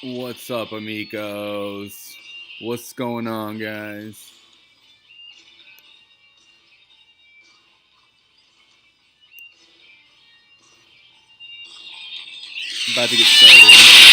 What's up, amigos? What's going on, guys? About to get started.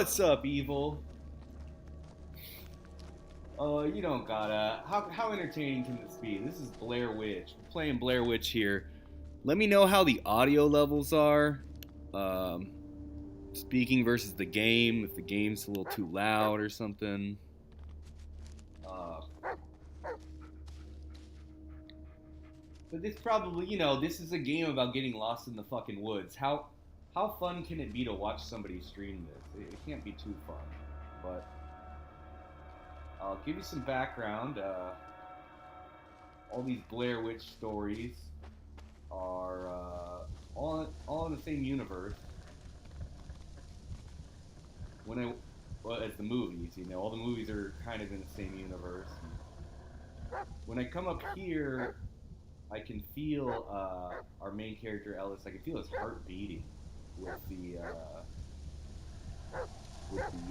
What's up, evil? You don't gotta. How entertaining can this be? This is Blair Witch. We're playing Blair Witch here. Let me know how the audio levels are. Um, Speaking versus the game. If the game's a little too loud or something. Uh, but this probably, this is a game about getting lost in the fucking woods. How fun can it be to watch somebody stream this? It can't be too fun. But I'll give you some background. All these Blair Witch stories are all in the same universe. As the movies, all the movies are kind of in the same universe. When I come up here, I can feel our main character Ellis. I can feel his heart beating with the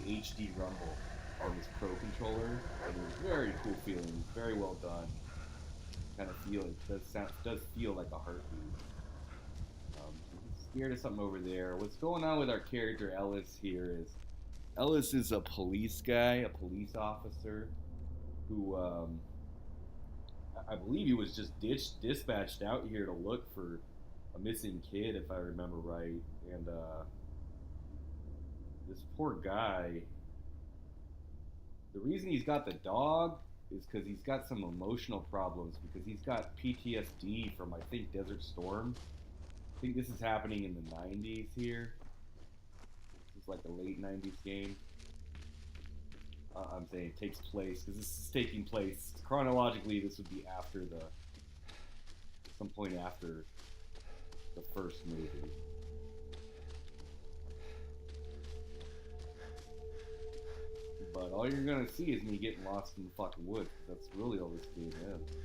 HD rumble of his Pro controller, and it was very cool feeling, very well done. Kind of feel it does feel like a heartbeat. Scared of something over there. What's going on with our character Ellis here is Ellis is a police guy, a police officer who I believe he was just dispatched out here to look for a missing kid, if I remember right. And this poor guy, the reason he's got the dog is because he's got some emotional problems, because he's got PTSD from, I think, Desert Storm. I think this is happening in the 90s here. This is like a late 90s game. I'm saying it takes place, because this is taking place chronologically. This would be after some point after the first movie. But all you're gonna see is me getting lost in the fucking woods. That's really all this game is.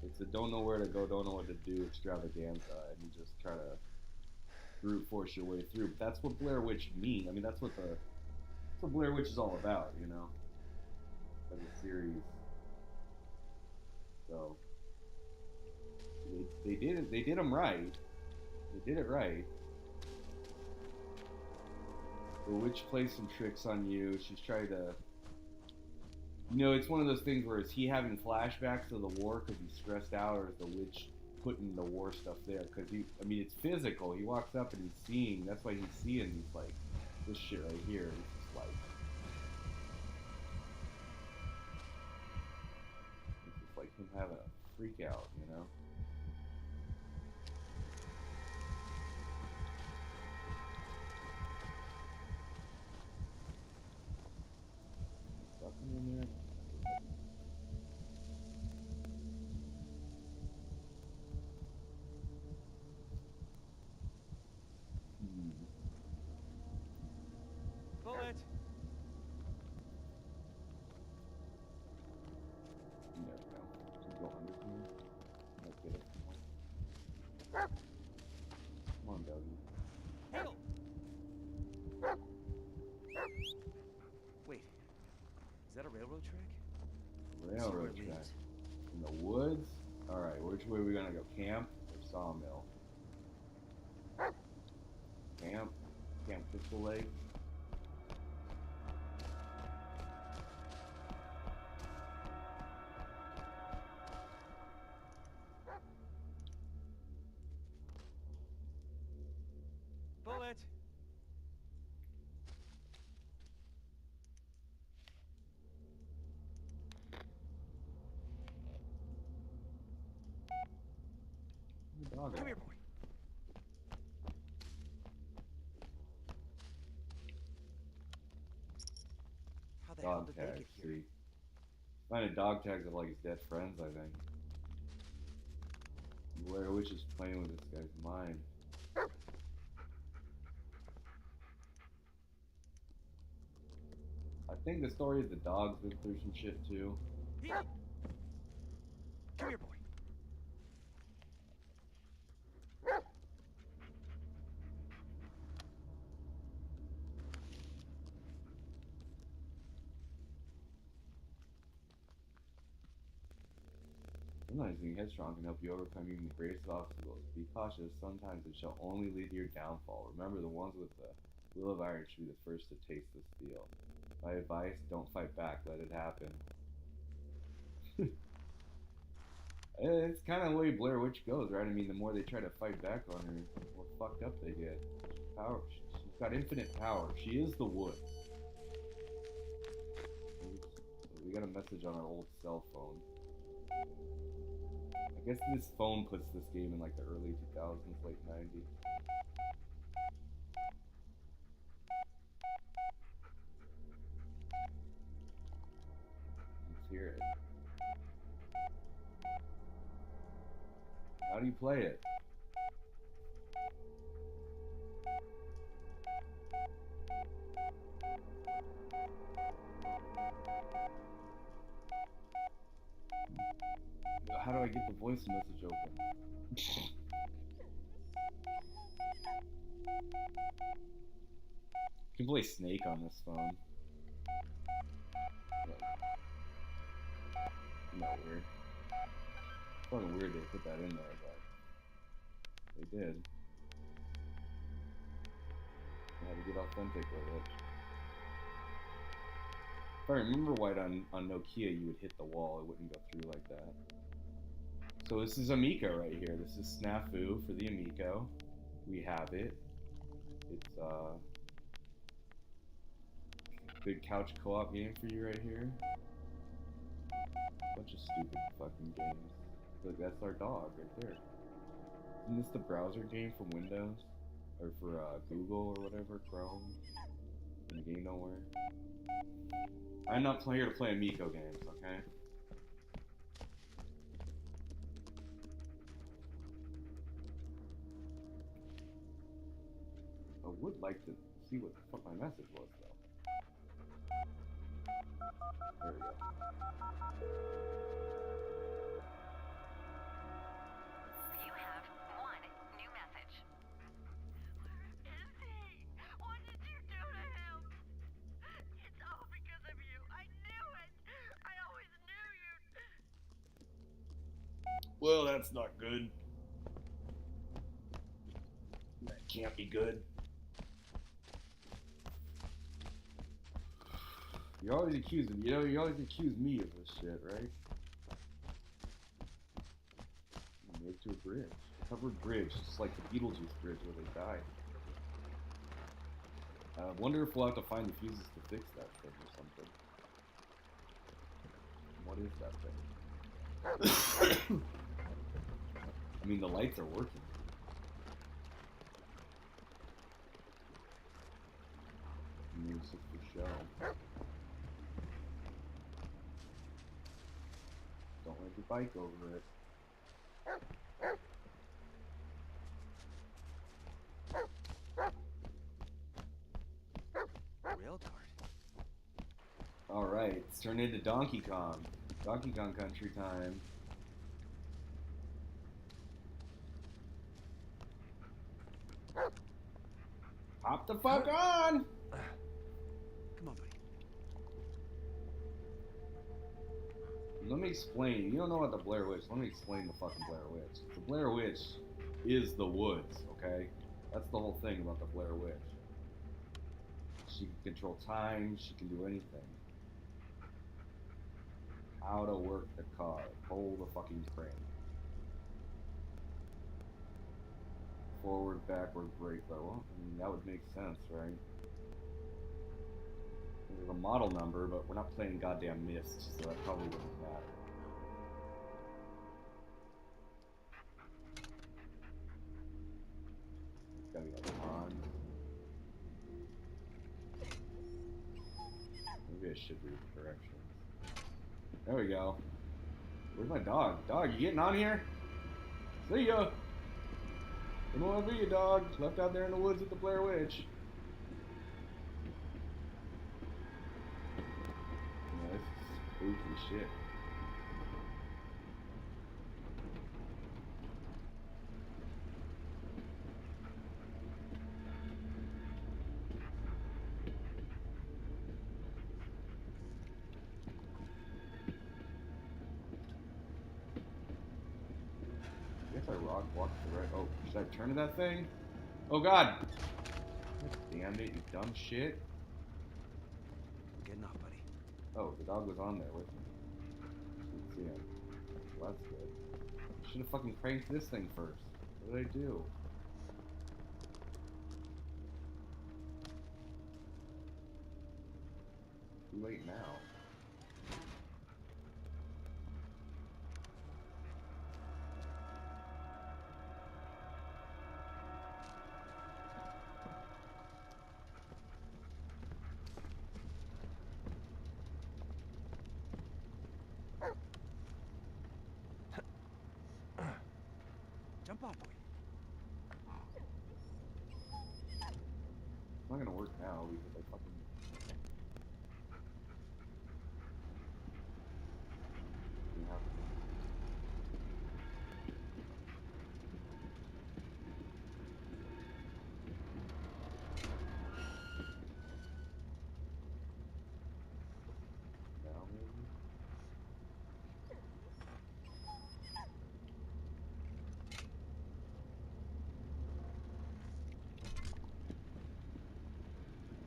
It's a don't know where to go, don't know what to do extravaganza, and you just try to brute force your way through. But that's what Blair Witch means. I mean, that's what Blair Witch is all about, as a series. So they did it. They did them right. They did it right. The witch plays some tricks on you. She's trying to... it's one of those things where is he having flashbacks of the war because he's stressed out, or is the witch putting the war stuff there? Because it's physical. He walks up and he's seeing. That's why he's seeing these, like, this shit right here. This is like... It's just like him having a freak out, Something in there. Bullet! You never know. Should we go under here? Might get it. Come on, doggy. Hail! Wait, is that a railroad track? Railroad track. In the woods? Alright, which way are we gonna go? Camp or sawmill? Camp? Camp Crystal Lake? Bullet! Dog Come here, boy. How the hell Dog did they tags, get here? see. Finding dog tags of like his dead friends, I think. Blair Witch is playing with this guy's mind. I think the story is the dog's been through some shit too. Here. Come here, boy. Sometimes being headstrong can help you overcome even the greatest obstacles. Be cautious, sometimes it shall only lead to your downfall. Remember, the ones with the will of iron should be the first to taste the steel. My advice, don't fight back, let it happen. It's kind of the way Blair Witch goes, right? I mean, the more they try to fight back on her, the more fucked up they get. Power. She's got infinite power. She is the wood. We got a message on our old cell phone. I guess this phone puts this game in like the early 2000s, late 90s. Let's hear it. How do you play it? How do I get the voice message open? You can play Snake on this phone. Not weird. It's fucking weird they put that in there, but they did. I had to get authentic with it. If I remember right, on Nokia, you would hit the wall, it wouldn't go through like that. So this is Amico right here. This is Snafu for the Amico. We have it. It's a big couch co-op game for you right here. Bunch of stupid fucking games. Look, that's our dog right there. Isn't this the browser game from Windows? Or for Google or whatever, Chrome? In the game nowhere. I'm not here to play Amico games, okay? I would like to see what the fuck my message was, though. There we go. You have one new message. Where is he? What did you do to him? It's all because of you. I knew it. I always knew you. Well, that's not good. That can't be good. You always accuse him. You know, you always accuse me of this shit, right? Made to a bridge. A covered bridge, just like the Beetlejuice bridge where they died. I wonder if we'll have to find the fuses to fix that thing or something. What is that thing? I mean, the lights are working. Music for show. Don't let your bike over it. Rail cart. Alright, it's turned into Donkey Kong. Donkey Kong Country time. Hop the fuck on! Come on, buddy. Let me explain. You don't know about the Blair Witch. Let me explain the fucking Blair Witch. The Blair Witch is the woods, okay? That's the whole thing about the Blair Witch. She can control time. She can do anything. How to work the car. Pull the fucking crane. Forward, backward, brake level. I mean, that would make sense, right? There's a model number, but we're not playing goddamn Myst, so that probably wouldn't matter. It's gotta be like on. Maybe I should read the directions. There we go. Where's my dog? Dog, you getting on here? See ya! Don't wanna be a dog. Left out there in the woods with the Blair Witch. Yeah, this is spooky shit. I guess I walked the right. Oh, should I turn to that thing? Oh god! God damn it, you dumb shit. We're getting Oh, the dog was on there with me. Didn't see him. Well, that's good. Should have fucking cranked this thing first. What did I do? Too late now. Jump on, boy. It's not gonna work now because I fucking... You have to... Now maybe?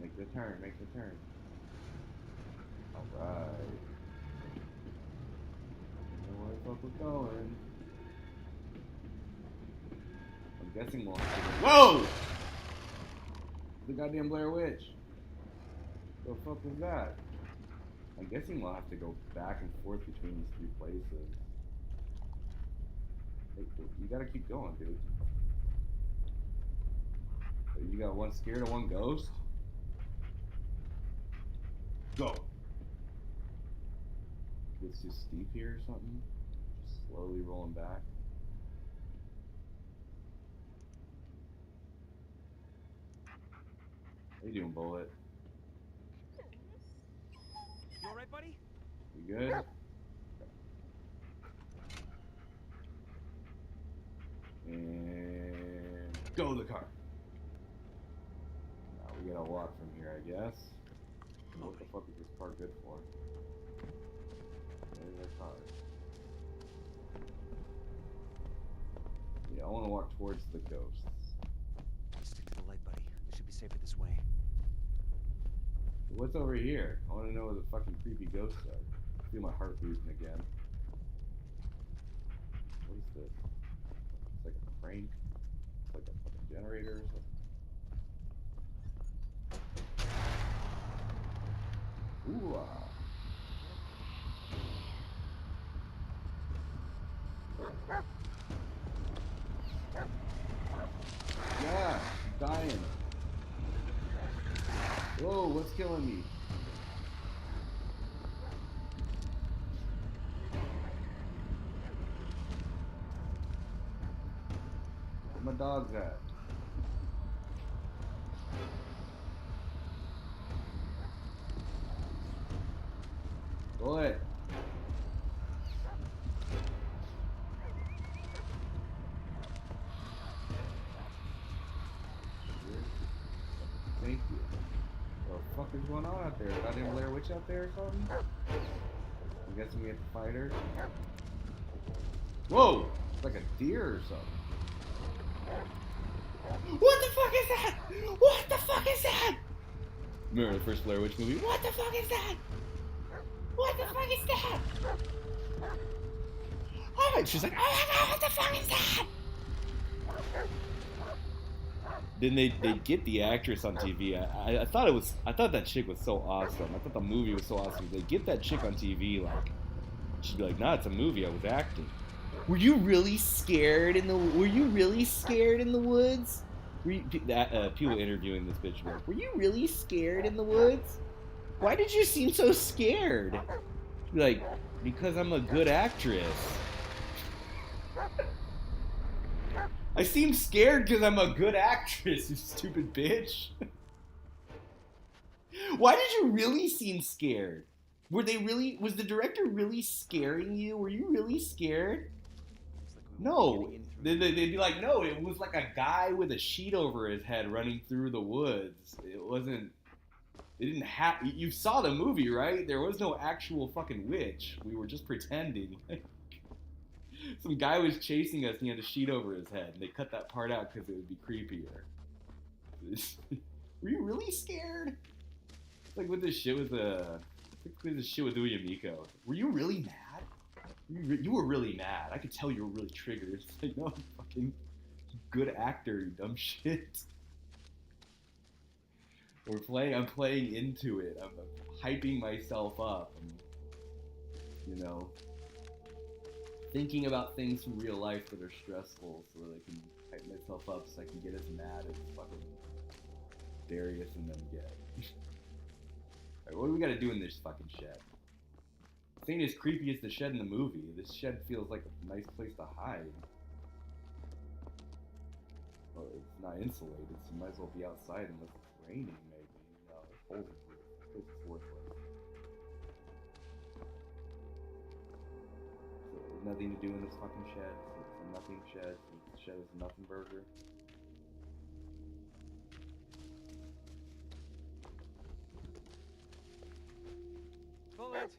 Make the turn, make the turn. Alright. Where the fuck we're going? I'm guessing we'll have to go. Whoa! The goddamn Blair Witch. The fuck was that? I'm guessing we'll have to go back and forth between these three places. Hey, you gotta keep going, dude. You got one scared of one ghost? Go! It's too steep here or something? Just slowly rolling back. How you doing, Bullet? You alright, buddy? You good? And go the car. Now we gotta walk from here, I guess. What the fuck is this car good for? There's our car. Yeah, I want to walk towards the ghosts. Stick to the light, buddy. It should be safer this way. What's over here? I want to know where the fucking creepy ghosts are. I feel my heart beating again. What is this? It's like a crank. It's like a fucking generator or something. Ooh, yeah, I'm dying. Whoa, what's killing me? Where my dog's at? Bullet. Thank you. What the fuck is going on out there? Goddamn Blair Witch out there or something? I'm guessing we have to fight her. Whoa! It's like a deer or something. What the fuck is that? What the fuck is that? Remember the first Blair Witch movie? What the fuck is that? What the fuck is that? Oh, she's like, oh my god, what the fuck is that? Then they get the actress on TV. I thought that chick was so awesome. I thought the movie was so awesome. They get that chick on TV, like she'd be like, nah, it's a movie. I was acting. Were you really scared in the woods? People interviewing this bitch were you really scared in the woods? Why did you seem so scared? She'd be like, because I'm a good actress. I seem scared because I'm a good actress, you stupid bitch. Why did you really seem scared? Was the director really scaring you? Were you really scared? No. They'd be like, no, it was like a guy with a sheet over his head running through the woods. You saw the movie, right? There was no actual fucking witch. We were just pretending. Some guy was chasing us and he had a sheet over his head. And they cut that part out because it would be creepier. Were you really scared? It's like with this shit with the Clear this shit with Louis Amico. Were you really mad? You were really mad. I could tell you were really triggered. It's like, no, fucking good actor, you dumb shit. I'm playing into it. I'm hyping myself up. I'm, thinking about things from real life that are stressful so that I can hype myself up so I can get as mad as fucking Darius and them get. Alright, what do we gotta do in this fucking shed? This ain't as creepy as the shed in the movie. This shed feels like a nice place to hide. Well, it's not insulated, so you might as well be outside unless it's raining, maybe. No, there's holes in here. This place is worthless. So there's nothing to do in this fucking shed. So it's a nothing shed. So the shed is a nothing burger. Bullet!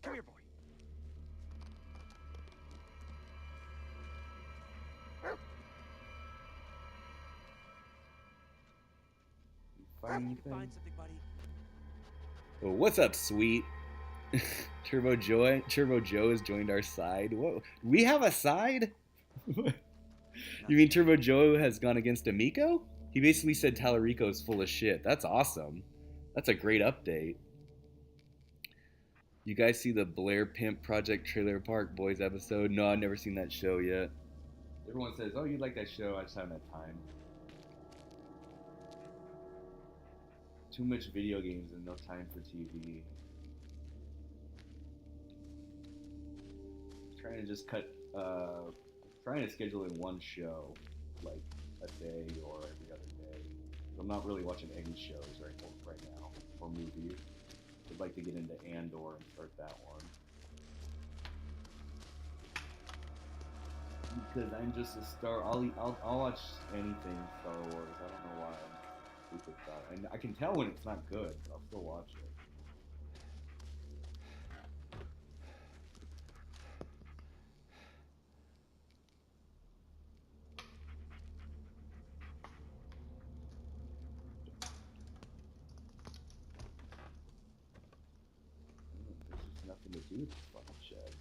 Come here, boy. You find anything? Find something, buddy. Well, what's up, sweet? Turbo Joe has joined our side. Whoa, we have a side? You mean Turbo Joe has gone against Amico? He basically said Tallarico is full of shit. That's awesome. That's a great update. You guys see the Blair Pimp Project Trailer Park Boys episode? No, I've never seen that show yet. Everyone says, oh, you like that show, I just haven't had time. Too much video games and no time for TV. Trying to just trying to schedule in one show, like a day or every other day. I'm not really watching any shows right now, or movies. I'd like to get into Andor and start that one. Because I'm just a star. I'll watch anything Star Wars. I don't know why I'm stupid about it. And I can tell when it's not good, but I'll still watch it. There's just nothing to do with this fucking shed.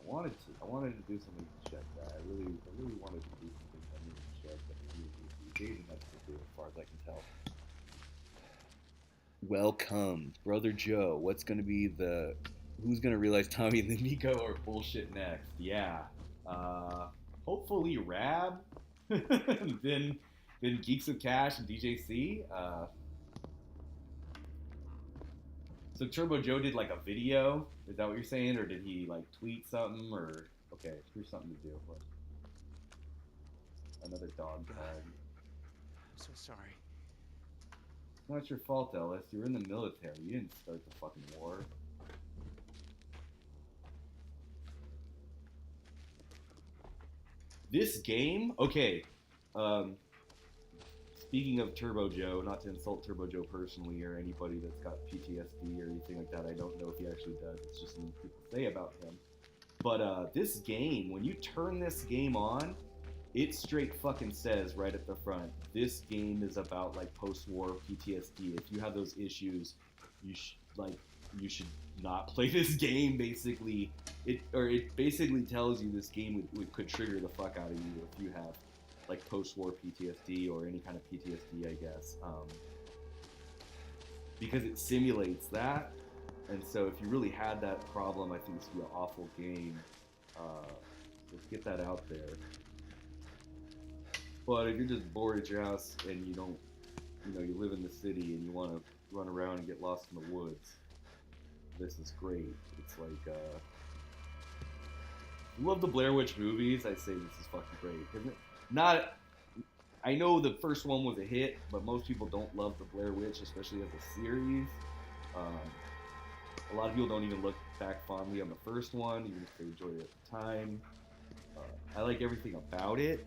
I wanted to do something to check that. I really wanted to do something to check that the dating has to do, as far as I can tell. Welcome, Brother Joe. Who's gonna realize Tommy and Amico Or bullshit next. Yeah. Hopefully Rab. then Geeks of Cash and DJC. So Turbo Joe did like a video. Is that what you're saying, or did he like tweet something? Or okay, here's something to do. What? Another dog tag. I'm so sorry. It's not your fault, Ellis. You were in the military. You didn't start the fucking war. This game, okay. Speaking of Turbo Joe, not to insult Turbo Joe personally or anybody that's got PTSD or anything like that, I don't know if he actually does. It's just something people say about him. But this game, when you turn this game on, it straight fucking says right at the front, this game is about like post-war PTSD. If you have those issues, you should not play this game. Basically, it basically tells you this game could trigger the fuck out of you if you have like post-war PTSD or any kind of PTSD, I guess, because it simulates that. And so if you really had that problem, I think this would be an awful game. Let's get that out there. But if you're just bored at your house and you don't, you live in the city and you want to run around and get lost in the woods, this is great. It's like, love the Blair Witch movies, I say this is fucking great. Isn't it? I know the first one was a hit, but most people don't love the Blair Witch, especially as a series. A lot of people don't even look back fondly on the first one, even if they enjoyed it at the time. I like everything about it.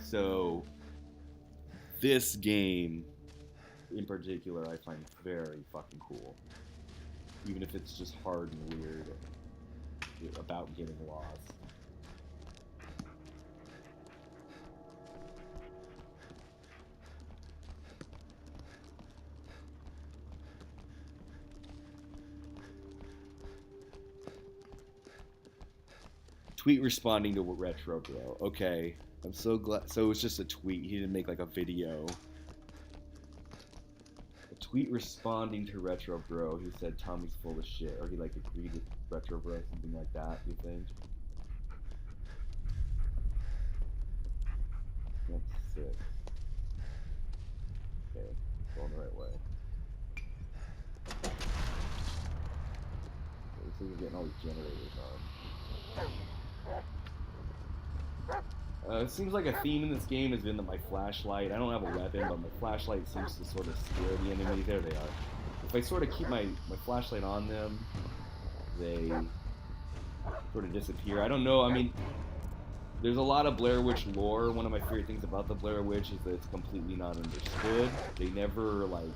So, this game, in particular, I find very fucking cool. Even if it's just hard and weird about getting lost. Tweet responding to Retro Bro. Okay. I'm so glad. So it was just a tweet. He didn't make like a video. A tweet responding to Retro Bro. He said Tommy's full of shit. Or he like agreed with Retro Bro. Something like that, you think? That's 6. Okay. Going the right way. Looks like we're getting all these generators on. It seems like a theme in this game has been that my flashlight, I don't have a weapon, but my flashlight seems to sort of scare the enemy. There they are. If I sort of keep my flashlight on them, they sort of disappear. I don't know, I mean, there's a lot of Blair Witch lore. One of my favorite things about the Blair Witch is that it's completely not understood. They never, like,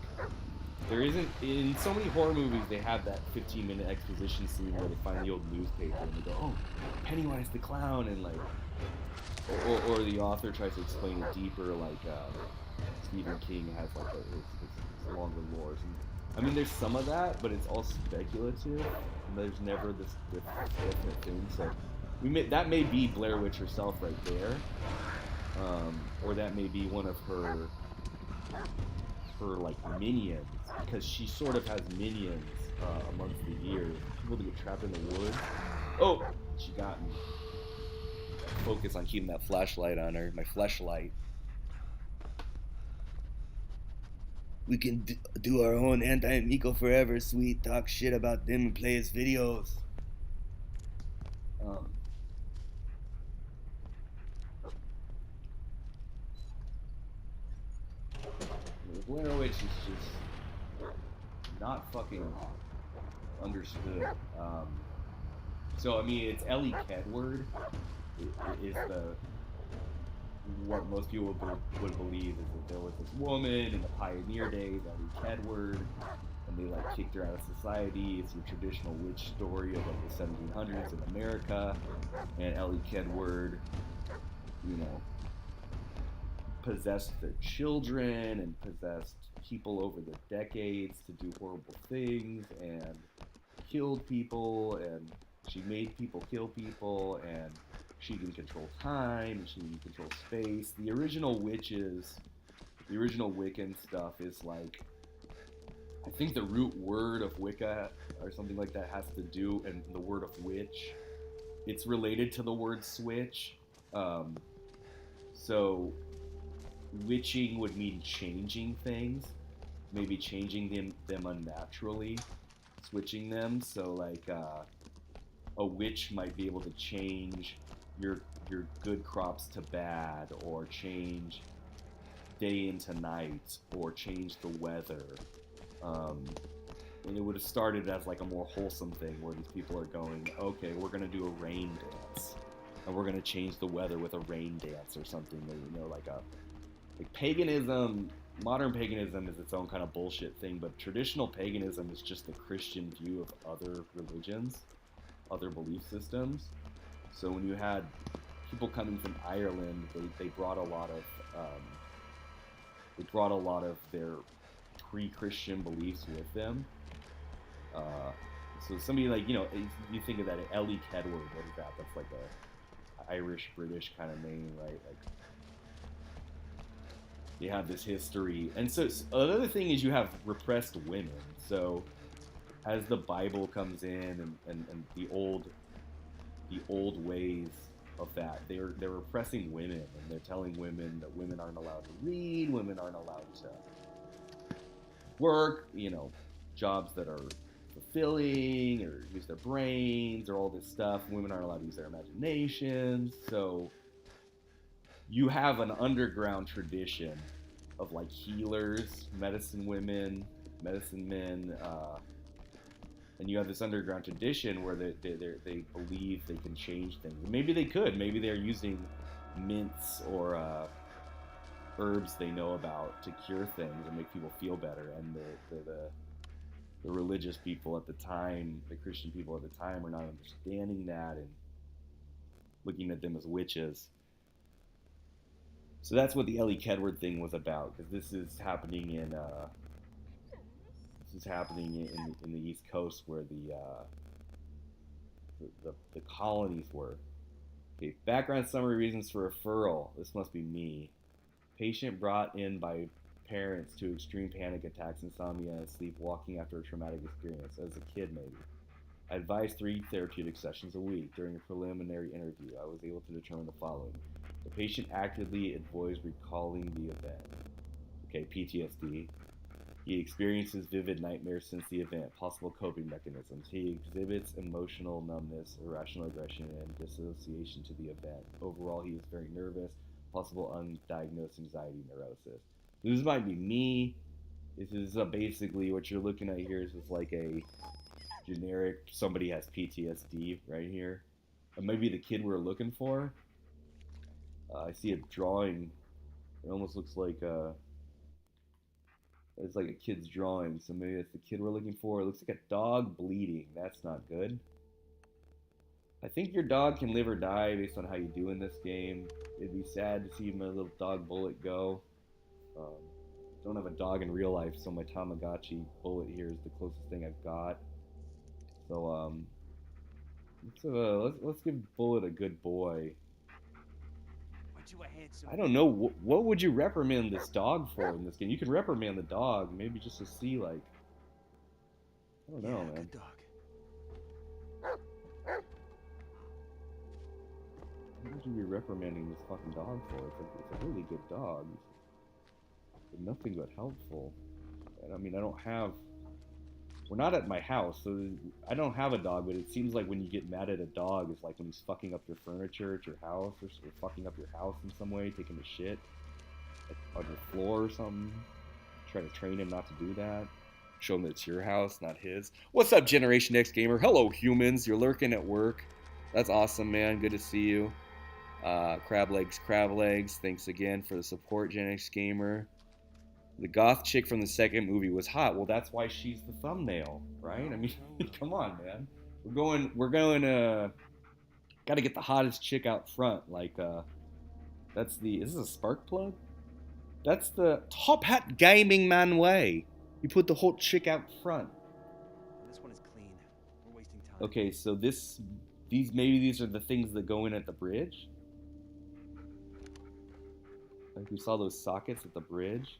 there isn't, in so many horror movies, they have that 15-minute exposition scene where they find the old newspaper and they go, oh, Pennywise the Clown, and like, or the author tries to explain it deeper, like Stephen King has like his longer lores. And, I mean, there's some of that, but it's all speculative, and there's never this definite thing. So that may be Blair Witch herself right there, or that may be one of her like minions, because she sort of has minions amongst the years. People that get trapped in the woods. Oh, she got me. Focus on keeping that flashlight on her, my flashlight. We can do our own anti-Amico forever, sweet. Talk shit about them and play his videos. Blair Witch is just not fucking understood. So I mean, it's Ellie Kedward is what most people would believe is that there was this woman in the pioneer days, Ellie Kedward, and they like kicked her out of society. It's your traditional witch story of like the 1700s in America, and Ellie Kedward, you know, possessed their children and possessed people over the decades to do horrible things and killed people, and she made people kill people, and she can control time, and she can control space. The original witches, the original Wiccan stuff is like, I think the root word of Wicca or something like that has to do, and the word of witch, it's related to the word switch. So witching would mean changing things, maybe changing them unnaturally, switching them. So like a witch might be able to change your good crops to bad, or change day into night, or change the weather. And it would have started as like a more wholesome thing where these people are going, okay, we're gonna do a rain dance, and we're gonna change the weather with a rain dance or something. You know, like paganism, modern paganism is its own kind of bullshit thing, but traditional paganism is just the Christian view of other religions, other belief systems. So when you had people coming from Ireland, they brought a lot of their pre-Christian beliefs with them. So somebody like, you know, you think of that, Ellie Kedward, what is that? That's like a Irish British kind of name, right? Like, you have this history, and so another thing is you have repressed women. So as the Bible comes in and the old ways of that, they're repressing women, and they're telling women that women aren't allowed to read, women aren't allowed to work, you know, jobs that are fulfilling or use their brains or all this stuff. Women aren't allowed to use their imaginations. So you have an underground tradition of like healers, medicine women, medicine men, and you have this underground tradition where they believe they can change things. And maybe they could. Maybe they're using mints or herbs they know about to cure things and make people feel better. And the religious people at the time, the Christian people at the time, were not understanding that and looking at them as witches. So that's what the Ellie Kedward thing was about, because this is happening in the East Coast, where the colonies were. Okay, background summary reasons for referral. This must be me. Patient brought in by parents to extreme panic attacks, insomnia, and sleepwalking after a traumatic experience, as a kid maybe. I advised 3 therapeutic sessions a week. During a preliminary interview, I was able to determine the following. The patient actively avoids recalling the event. Okay, PTSD. He experiences vivid nightmares since the event. Possible coping mechanisms. He exhibits emotional numbness, irrational aggression, and dissociation to the event. Overall, he is very nervous. Possible undiagnosed anxiety neurosis. This might be me. This is basically what you're looking at here is just like a generic, somebody has PTSD right here. Or maybe the kid we're looking for. I see a drawing. It almost looks like it's like a kid's drawing, so maybe that's the kid we're looking for. It looks like a dog bleeding. That's not good. I think your dog can live or die based on how you do in this game. It'd be sad to see my little dog Bullet go. Don't have a dog in real life, so my Tamagotchi Bullet here is the closest thing I've got. So let's give Bullet a good boy. I don't know, what would you reprimand this dog for in this game? You can reprimand the dog, maybe just to see, like, I don't know, man. Good dog. What would you be reprimanding this fucking dog for? It's a really good dog. But nothing but helpful. And I mean, we're not at my house, so I don't have a dog, but it seems like when you get mad at a dog, it's like when he's fucking up your furniture at your house, or fucking up your house in some way, taking a shit like, on your floor or something. Try to train him not to do that. Show him that it's your house, not his. What's up, Generation X Gamer? Hello, humans. You're lurking at work. That's awesome, man. Good to see you. Crab Legs. Thanks again for the support, Gen X Gamer. The goth chick from the second movie was hot. Well, that's why she's the thumbnail, right? I mean, come on, man. We're going gotta get the hottest chick out front. Like, is this a spark plug? That's the Top Hat Gaming Man way. You put the hot chick out front. This one is clean. We're wasting time. Okay, so these are the things that go in at the bridge. Like we saw those sockets at the bridge.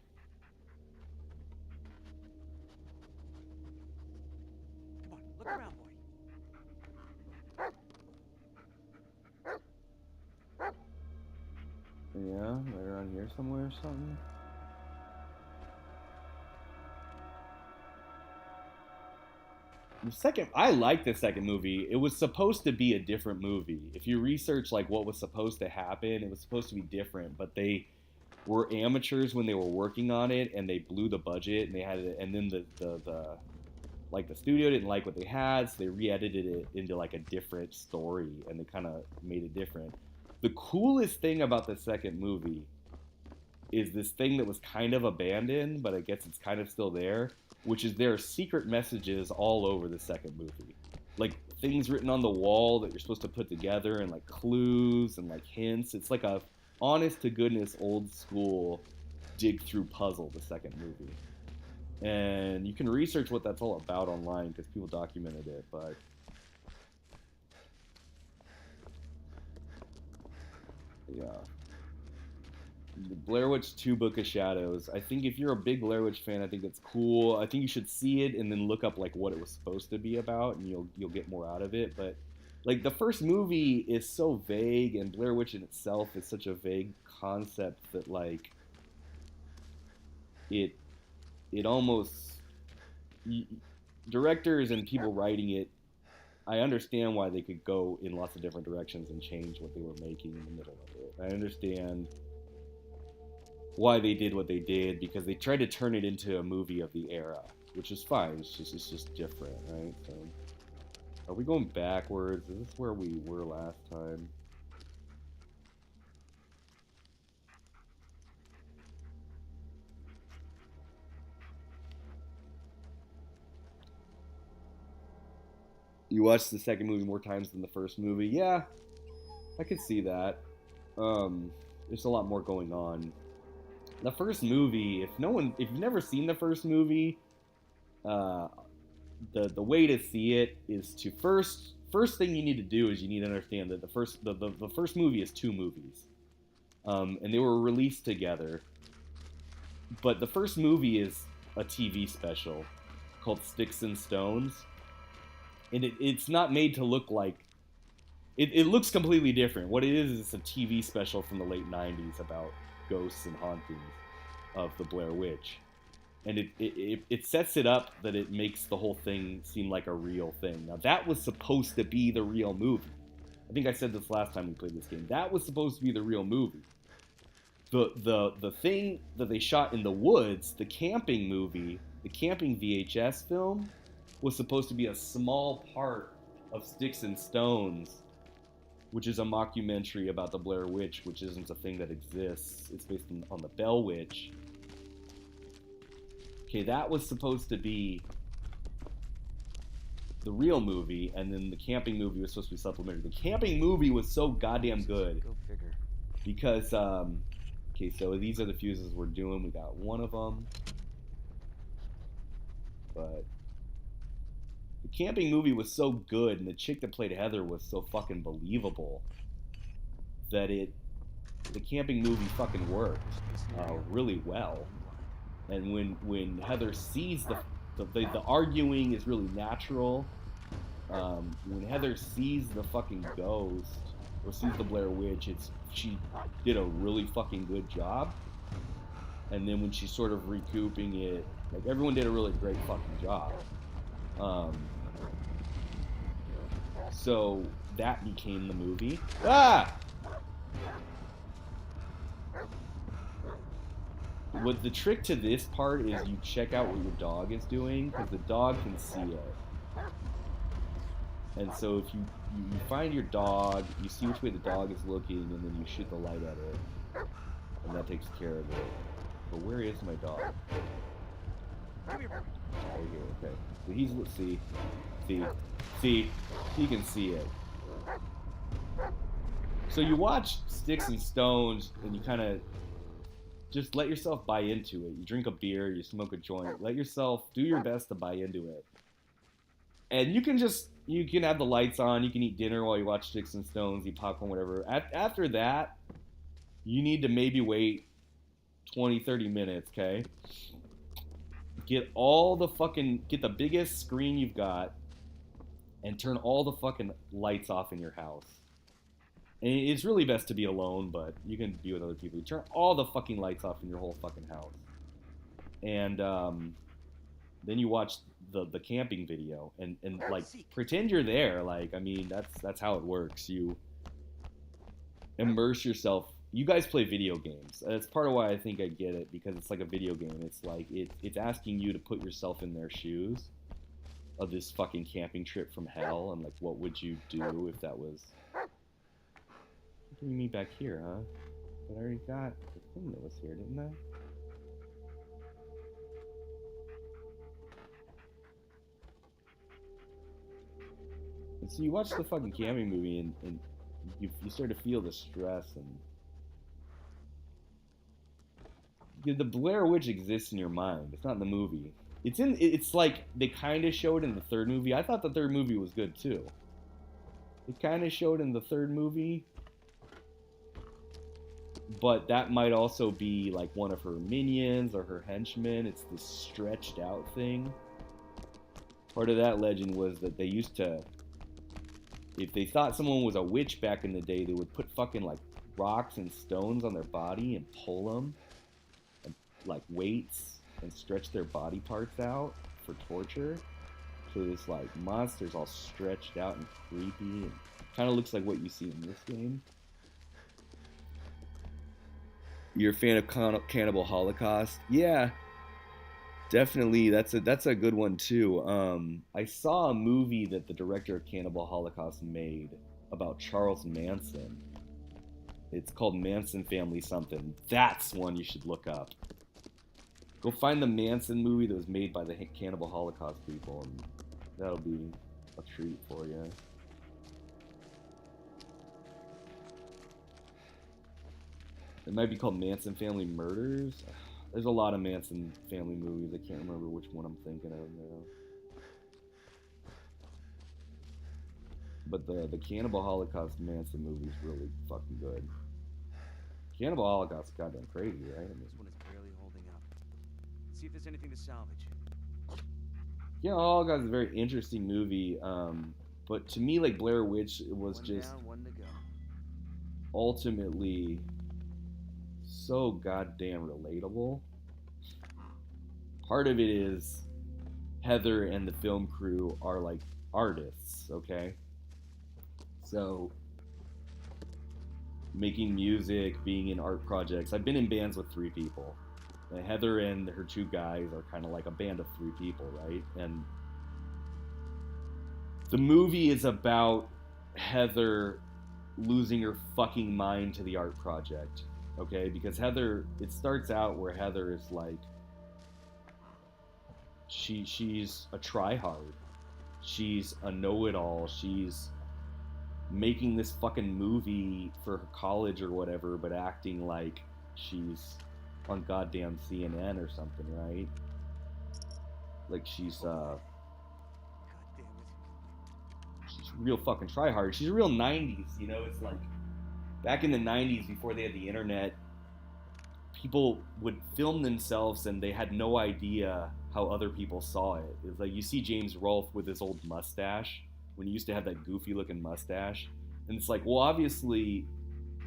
Look around, boy. Yeah, right around here somewhere or something. I like the second movie. It was supposed to be a different movie. If you research like what was supposed to happen, it was supposed to be different, but they were amateurs when they were working on it, and they blew the budget, and they had it, and then the studio didn't like what they had, so they re-edited it into like a different story, and they kind of made it different. The coolest thing about the second movie is this thing that was kind of abandoned, but I guess it's kind of still there, which is there are secret messages all over the second movie. Like things written on the wall that you're supposed to put together, and like clues and like hints. It's like a honest to goodness old school dig through puzzle, the second movie. And you can research what that's all about online because people documented it, but yeah. The Blair Witch 2 Book of Shadows. I think if you're a big Blair Witch fan, I think it's cool. I think you should see it and then look up like what it was supposed to be about, and you'll get more out of it. But like the first movie is so vague, and Blair Witch in itself is such a vague concept that like it almost directors and people writing it, I understand why they could go in lots of different directions and change what they were making in the middle of it. I understand why they did what they did, because they tried to turn it into a movie of the era, which is fine. It's just different, right? So, are we going backwards? Is this where we were last time? You watched the second movie more times than the first movie. Yeah, I could see that. There's a lot more going on. The first movie, if you've never seen the first movie, the way to see it is to first first thing you need to do is you need to understand that the first movie is 2 movies, and they were released together. But the first movie is a TV special called Sticks and Stones, and it's not made to look like. It looks completely different. What it is it's a TV special from the late 90s about ghosts and hauntings of the Blair Witch. And it sets it up that it makes the whole thing seem like a real thing. Now, that was supposed to be the real movie. I think I said this last time we played this game. That was supposed to be the real movie. The thing that they shot in the woods, the camping movie, the camping VHS film, was supposed to be a small part of Sticks and Stones, which is a mockumentary about the Blair Witch, which isn't a thing that exists. It's based on the Bell Witch. Okay, that was supposed to be the real movie, and then the camping movie was supposed to be supplementary. The camping movie was so goddamn good Go figure. because, okay, so these are the fuses we're doing. We got one of them, but the camping movie was so good, and the chick that played Heather was so fucking believable that the camping movie fucking worked really well. And when Heather sees the arguing is really natural. When Heather sees the fucking ghost or sees the Blair Witch, she did a really fucking good job. And then when she's sort of recouping it, like everyone did a really great fucking job. So that became the movie. What the trick to this part is you check out what your dog is doing, because the dog can see it. And so if you find your dog, you see which way the dog is looking, and then you shoot the light at it. And that takes care of it. But where is my dog? Right here, okay. So he's, see, he can see it. So you watch Sticks and Stones, and you kind of just let yourself buy into it. You drink a beer, you smoke a joint, let yourself do your best to buy into it. And you can have the lights on, you can eat dinner while you watch Sticks and Stones, eat popcorn, whatever. After that, you need to maybe wait 20, 30 minutes, okay? Get the biggest screen you've got and turn all the fucking lights off in your house. And it's really best to be alone, but you can be with other people. You turn all the fucking lights off in your whole fucking house. And then you watch the camping video and like pretend you're there. Like, I mean, that's how it works. You immerse yourself. You guys play video games. That's part of why I think I get it, because it's like a video game. It's like it's asking you to put yourself in their shoes of this fucking camping trip from hell, and like, what would you do if that was? Bring me back here, huh? But I already got the thing that was here, didn't I? And so you watch the fucking camping movie, and you start to feel the stress, and the Blair Witch exists in your mind. It's not in the movie. It's like they kind of showed in the third movie. I thought the third movie was good too. It kind of showed in the third movie. But that might also be like one of her minions or her henchmen. It's this stretched out thing. Part of that legend was that they used to, if they thought someone was a witch back in the day, they would put fucking like rocks and stones on their body and pull them, and like weights, and stretch their body parts out for torture. So this like monster's all stretched out and creepy, and kind of looks like what you see in this game. You're a fan of Cannibal Holocaust? Yeah, definitely. That's a good one too. I saw a movie that the director of Cannibal Holocaust made about Charles Manson. It's called Manson Family something. That's one you should look up. Go find the Manson movie that was made by the Cannibal Holocaust people, and that'll be a treat for you. It might be called Manson Family Murders. There's a lot of Manson Family movies. I can't remember which one I'm thinking of now. But the Cannibal Holocaust Manson movie is really fucking good. Cannibal Holocaust is goddamn crazy, right? I mean, This one is barely holding up. See if there's anything to salvage. Cannibal Holocaust is a very interesting movie. But to me, like Blair Witch, it was One just down, one to go. ultimately so goddamn relatable. Part of it is Heather and the film crew are like artists, okay? So making music, being in art projects. I've been in bands with 3 people. And Heather and her 2 guys are kind of like a band of 3 people, right? And the movie is about Heather losing her fucking mind to the art project, okay? Because Heather, it starts out where Heather is like, she's a tryhard. She's a know-it-all. She's making this fucking movie for her college or whatever, but acting like she's on goddamn CNN or something, right? Like she's God damn it. she's real fucking tryhard. She's a real 90s, you know? It's like back in the 90s before they had the internet, people would film themselves and they had no idea how other people saw it. It's like you see James Rolfe with his old mustache when he used to have that goofy looking mustache. And it's like, well, obviously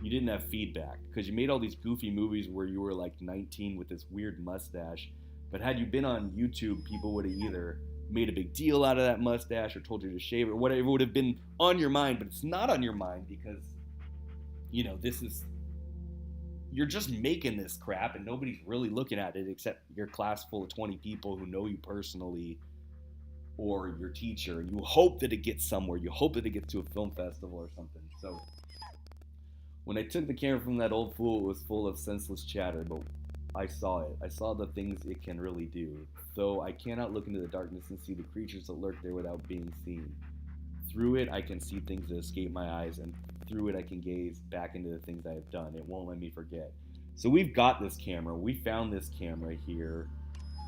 you didn't have feedback because you made all these goofy movies where you were like 19 with this weird mustache. But had you been on YouTube, people would have either made a big deal out of that mustache or told you to shave it or whatever. It would have been on your mind, but it's not on your mind because, you know, you're just making this crap and nobody's really looking at it except your class full of 20 people who know you personally or your teacher, and you hope that it gets somewhere. You hope that it gets to a film festival or something. So when I took the camera from that old fool, it was full of senseless chatter, but I saw it. I saw the things it can really do. Though I cannot look into the darkness and see the creatures that lurk there without being seen. Through it, I can see things that escape my eyes, and through it, I can gaze back into the things I have done. It won't let me forget. So we've got this camera. We found this camera here,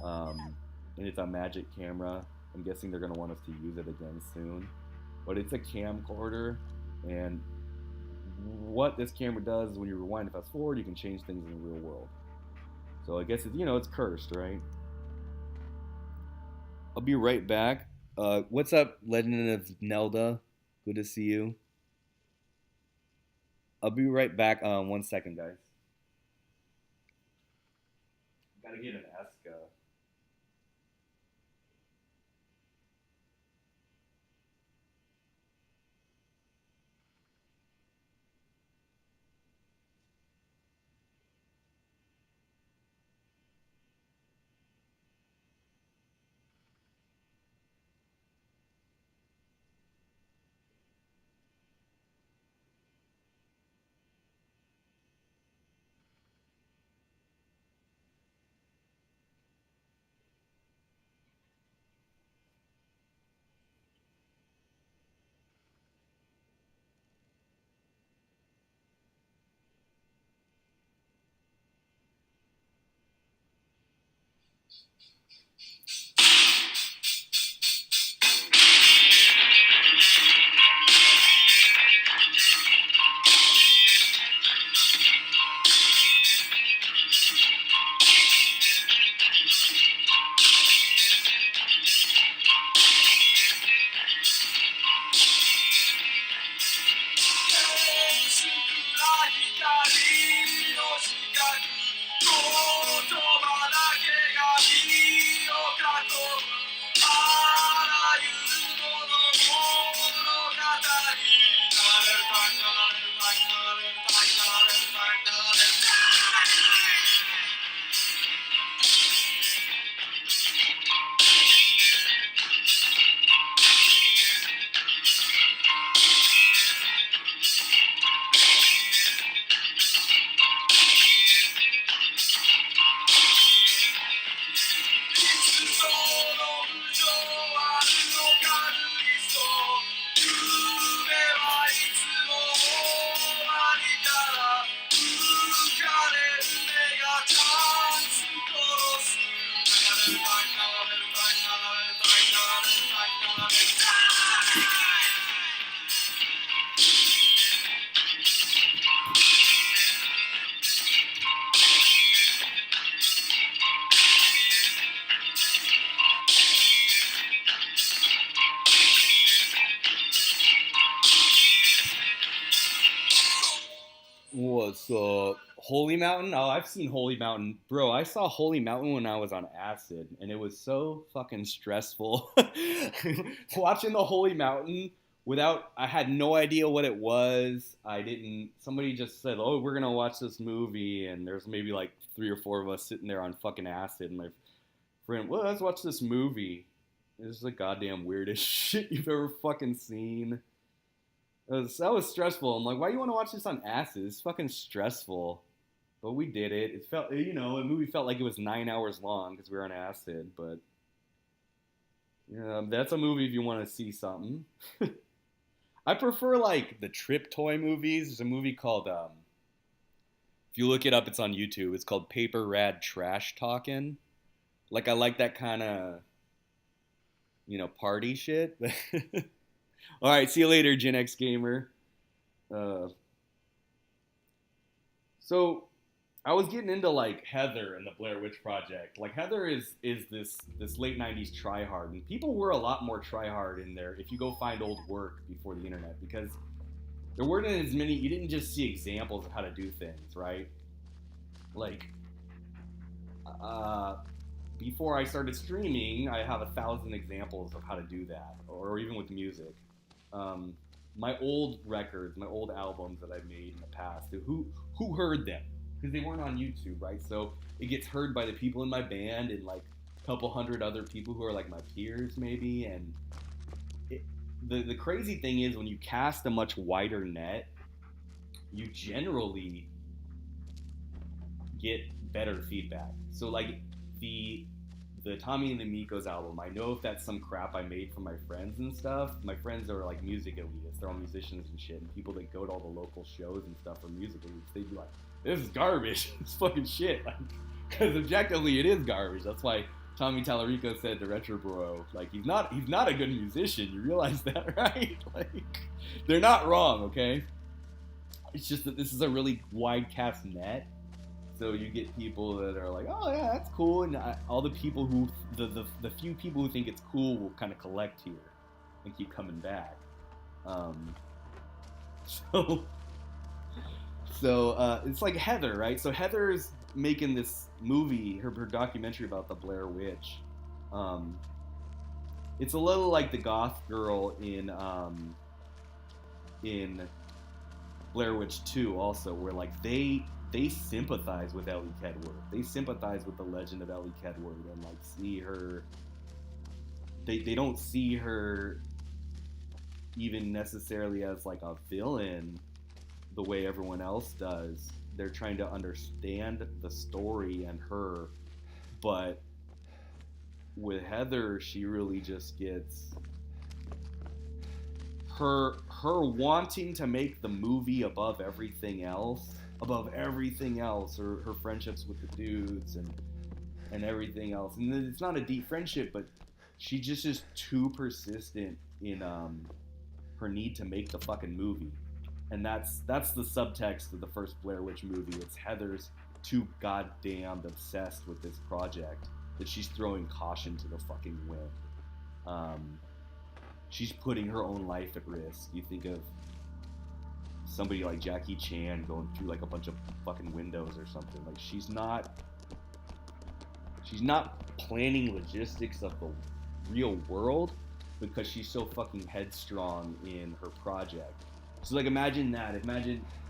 and it's a magic camera. I'm guessing they're going to want us to use it again soon. But it's a camcorder, and what this camera does is when you rewind and fast forward, you can change things in the real world. So I guess, it's cursed, right? I'll be right back. What's up, Legend of Nelda? Good to see you. I'll be right back. 1 second, guys. Gotta get an Eska. So Holy Mountain. Oh, I've seen Holy Mountain, bro. I saw Holy Mountain when I was on acid, and it was so fucking stressful. Watching the Holy Mountain I had no idea what it was. Somebody just said, "Oh, we're gonna watch this movie," and there's maybe like 3 or 4 of us sitting there on fucking acid, and my friend, well, let's watch this movie. This is the goddamn weirdest shit you've ever fucking seen. That was stressful. I'm like, why do you want to watch this on acid? It's fucking stressful. But we did it. It felt, the movie felt like it was 9 hours long because we were on acid. But that's a movie if you want to see something. I prefer like the Trip Toy movies. There's a movie called, if you look it up, it's on YouTube. It's called Paper Rad Trash Talkin'. Like I like that kind of, party shit. All right, see you later, Gen X Gamer. So I was getting into like Heather and the Blair Witch Project. Like Heather is this late 90s tryhard, and people were a lot more tryhard in there if you go find old work before the internet, because there weren't as many. You didn't just see examples of how to do things, right? Like before I started streaming, I have 1,000 examples of how to do that, or even with music. My old records, my old albums that I've made in the past, who heard them? Because they weren't on YouTube, right? So it gets heard by the people in my band and like a couple hundred other people who are like my peers maybe. And the crazy thing is, when you cast a much wider net, you generally get better feedback. So like the Tommy and the Amico's album, I know if that's some crap I made for my friends and stuff. My friends are like music elitists, they're all musicians and shit, and people that go to all the local shows and stuff are music elitists. They'd be like, this is garbage, it's fucking shit. Like, because objectively it is garbage. That's why Tommy Tallarico said to Retro Bro, like, he's not a good musician. You realize that, right? Like, they're not wrong, okay? It's just that this is a really wide cast net. So you get people that are like, oh yeah, that's cool, and all the people who, the few people who think it's cool will kind of collect here and keep coming back. So it's like Heather, right? So Heather's making this movie, her documentary about the Blair Witch. It's a little like the goth girl in Blair Witch 2 also, where like they sympathize with Ellie Kedward. They sympathize with the legend of Ellie Kedward and like see her. They don't see her even necessarily as like a villain the way everyone else does. They're trying to understand the story and her, but with Heather, she really just gets her wanting to make the movie above everything else, her friendships with the dudes and everything else. And it's not a deep friendship, but she just is too persistent in her need to make the fucking movie. And that's the subtext of the first Blair Witch movie. It's Heather's too goddamn obsessed with this project that she's throwing caution to the fucking wind. She's putting her own life at risk. You think of somebody like Jackie Chan going through like a bunch of fucking windows or something. Like she's not planning logistics of the real world because she's so fucking headstrong in her project. So like imagine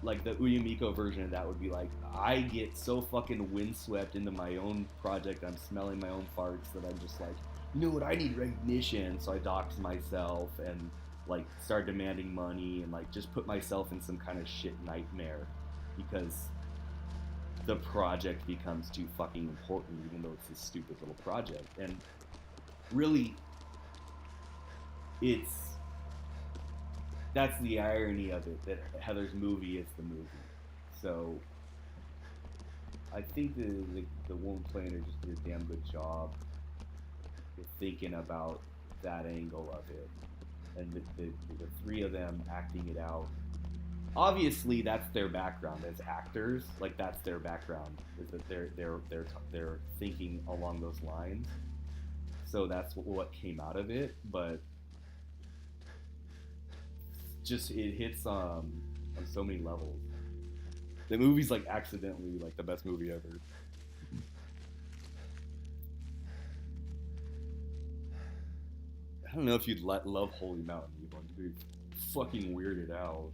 like the Amico version of that would be like, I get so fucking windswept into my own project, I'm smelling my own farts that I'm just like, you know what, I need recognition, so I dox myself and like start demanding money and like just put myself in some kind of shit nightmare because the project becomes too fucking important, even though it's this stupid little project. And really, that's the irony of it, that Heather's movie is the movie. So I think the Woman Planner just did a damn good job with thinking about that angle of it, and the three of them acting it out. Obviously, that's their background as actors. Like that's their background, is that they're thinking along those lines. So that's what came out of it. But just it hits on so many levels. The movie's like accidentally like the best movie ever. I don't know if you'd love Holy Mountain. You'd want to be fucking weirded out.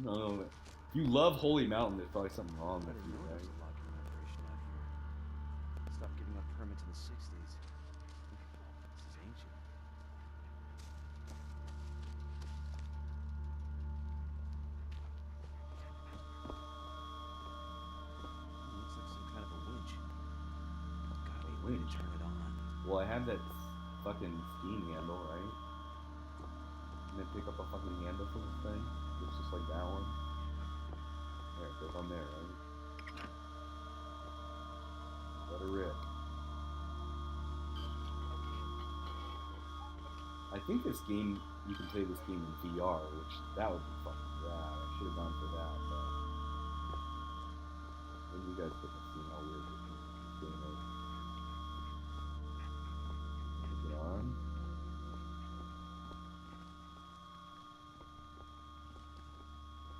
No, if you love Holy Mountain, there's probably something wrong with you, right? There's a locking operation out here. Stopped giving up permits in the 60s. This is ancient. Looks like some kind of a winch. Gotta be a way to turn it on. Well, I have that fucking steam handle, right? And then pick up a fucking handle for this thing. It's just like that one. There, it goes on there, right? Let her rip. I think this game, you can play this game in VR, which that would be fucking rad. I should have gone for that, but then you guys couldn't have seen how weird this game is. Is it on?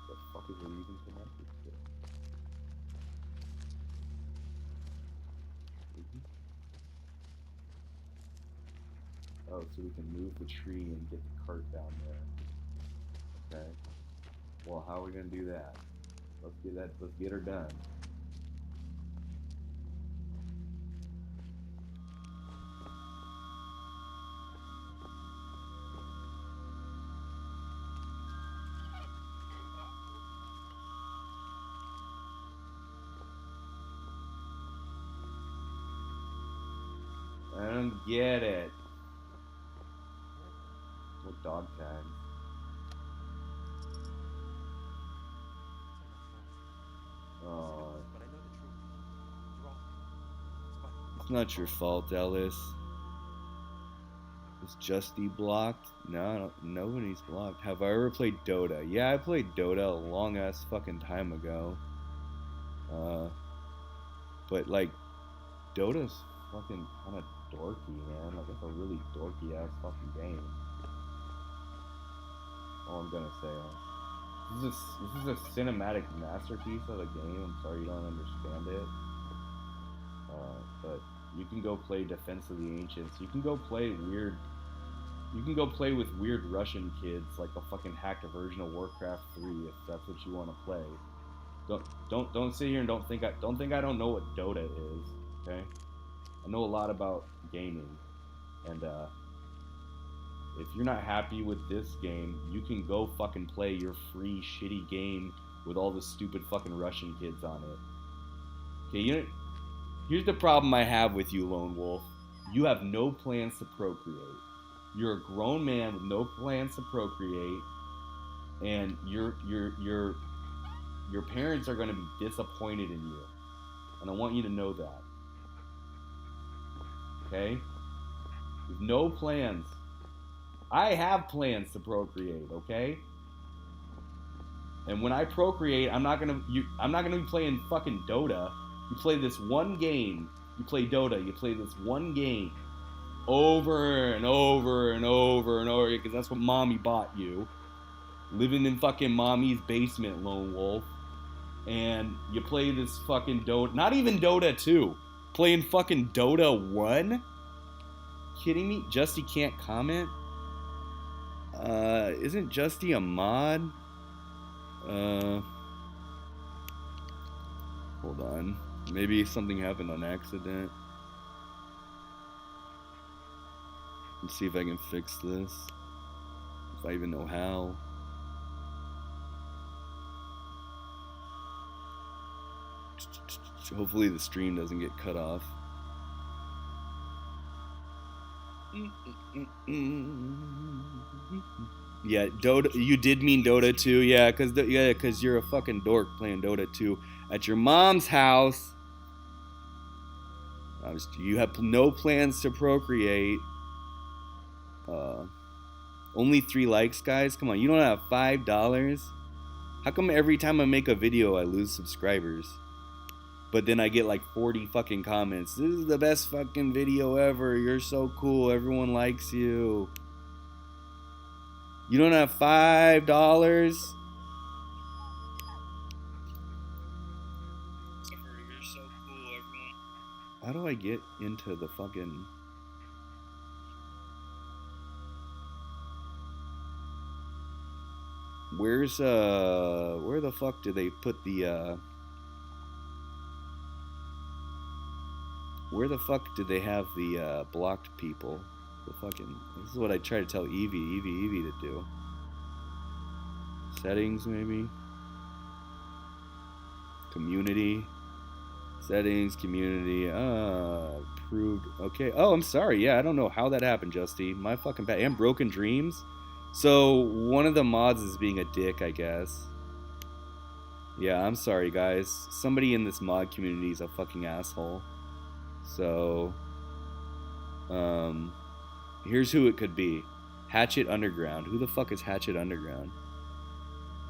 The fuck is it even connected to? Oh, so we can move the tree and get the cart down there. Okay. Well, how are we gonna do that? Let's get her done. I don't get it. What dog tag? Oh. But I know the truth. It's wrong. It's not your fault, Ellis. Is Justy blocked? No, nobody's blocked. Have I ever played Dota? Yeah, I played Dota a long ass fucking time ago. But like, Dota's fucking kind of dorky, man. Like, it's a really dorky ass fucking game. All I'm gonna say. This is a cinematic masterpiece of a game. I'm sorry you don't understand it. But you can go play Defense of the Ancients. You can go play weird. You can go play with weird Russian kids, like a fucking hacked version of Warcraft 3, if that's what you want to play. Don't sit here and don't think I don't know what Dota is. Okay, I know a lot about gaming, and if you're not happy with this game, you can go fucking play your free shitty game with all the stupid fucking Russian kids on it. Okay, here's the problem I have with you, Lone Wolf. You have no plans to procreate. You're a grown man with no plans to procreate, and your parents are going to be disappointed in you. And I want you to know that. Okay? You have no plans. I have plans to procreate, okay? And when I procreate, I'm not gonna be playing fucking Dota. You play this one game. You play Dota. You play this one game over and over and over and over, because that's what mommy bought you. Living in fucking mommy's basement, Lone Wolf. And you play this fucking Dota. Not even Dota 2. Playing fucking Dota 1? Kidding me? Justy can't comment? Isn't Justy a mod? Hold on. Maybe something happened on accident. Let's see if I can fix this. If I even know how. Hopefully the stream doesn't get cut off. Yeah, Dota. You did mean Dota 2, yeah, because you're a fucking dork playing Dota 2 at your mom's house. You have no plans to procreate. Only 3 likes, guys. Come on, you don't have $5. How come every time I make a video I lose subscribers? But then I get like 40 fucking comments. This is the best fucking video ever. You're so cool. Everyone likes you. You don't have $5? You're so cool, everyone. How do I get into the fucking... where the fuck do they put the, where the fuck do they have the, blocked people? The fucking, this is what I try to tell Evie to do. Settings, maybe? Community. Settings, community, approved, okay. Oh, I'm sorry, yeah, I don't know how that happened, Justy. My fucking bad, and Broken Dreams? So, one of the mods is being a dick, I guess. Yeah, I'm sorry, guys. Somebody in this mod community is a fucking asshole. So, here's who it could be. Hatchet Underground. Who the fuck is Hatchet Underground?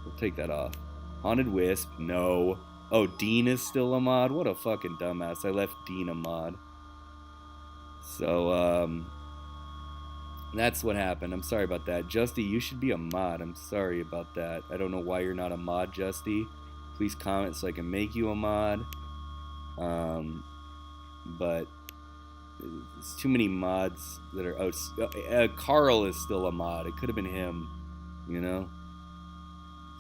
We'll take that off. Haunted Wisp. No. Oh, Dean is still a mod? What a fucking dumbass. I left Dean a mod. So, that's what happened. I'm sorry about that. Justy, you should be a mod. I'm sorry about that. I don't know why you're not a mod, Justy. Please comment so I can make you a mod. But it's too many mods that are... Oh, Carl is still a mod. It could have been him, you know?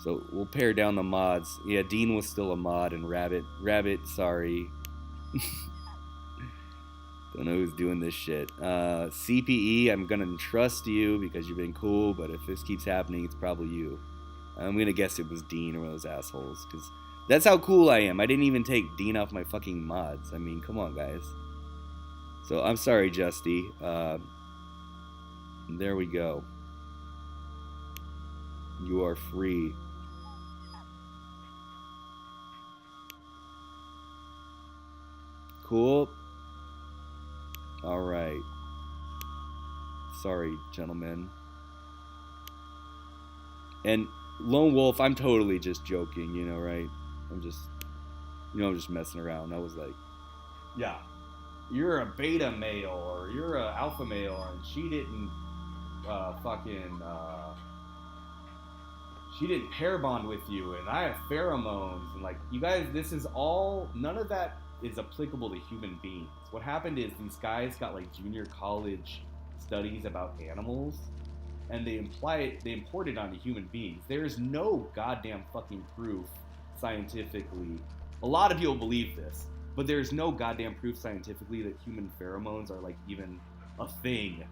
So we'll pare down the mods. Yeah, Dean was still a mod, and Rabbit, sorry. Don't know who's doing this shit. CPE, I'm gonna trust you because you've been cool, but if this keeps happening, it's probably you. I'm gonna guess it was Dean or one of those assholes, because that's how cool I am. I didn't even take Dean off my fucking mods. I mean, come on, guys. So, I'm sorry, Justy. There we go. You are free. Cool. Alright. Sorry, gentlemen. And Lone Wolf, I'm totally just joking, you know, right? I'm just messing around. I was like, yeah, you're a beta male or you're a alpha male, and she didn't she didn't pair bond with you, and I have pheromones, and like, you guys, this is all, none of that is applicable to human beings. What happened is these guys got like junior college studies about animals, and they import it onto human beings. There is no goddamn fucking proof scientifically. A lot of people believe this, but there's no goddamn proof scientifically that human pheromones are like even a thing.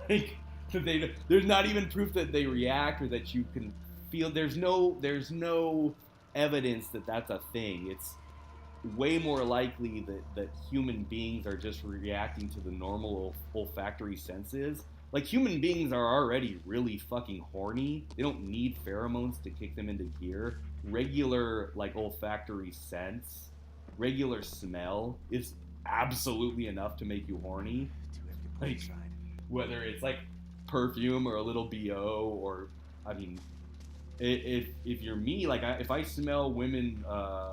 Like, there's not even proof that they react or that you can feel. There's no evidence that that's a thing. It's way more likely that human beings are just reacting to the normal olfactory senses. Like, human beings are already really fucking horny. They don't need pheromones to kick them into gear. Regular, like, olfactory sense, regular smell is absolutely enough to make you horny. Like, whether it's like perfume or a little BO, or, I mean, if you're me, like, if I smell women,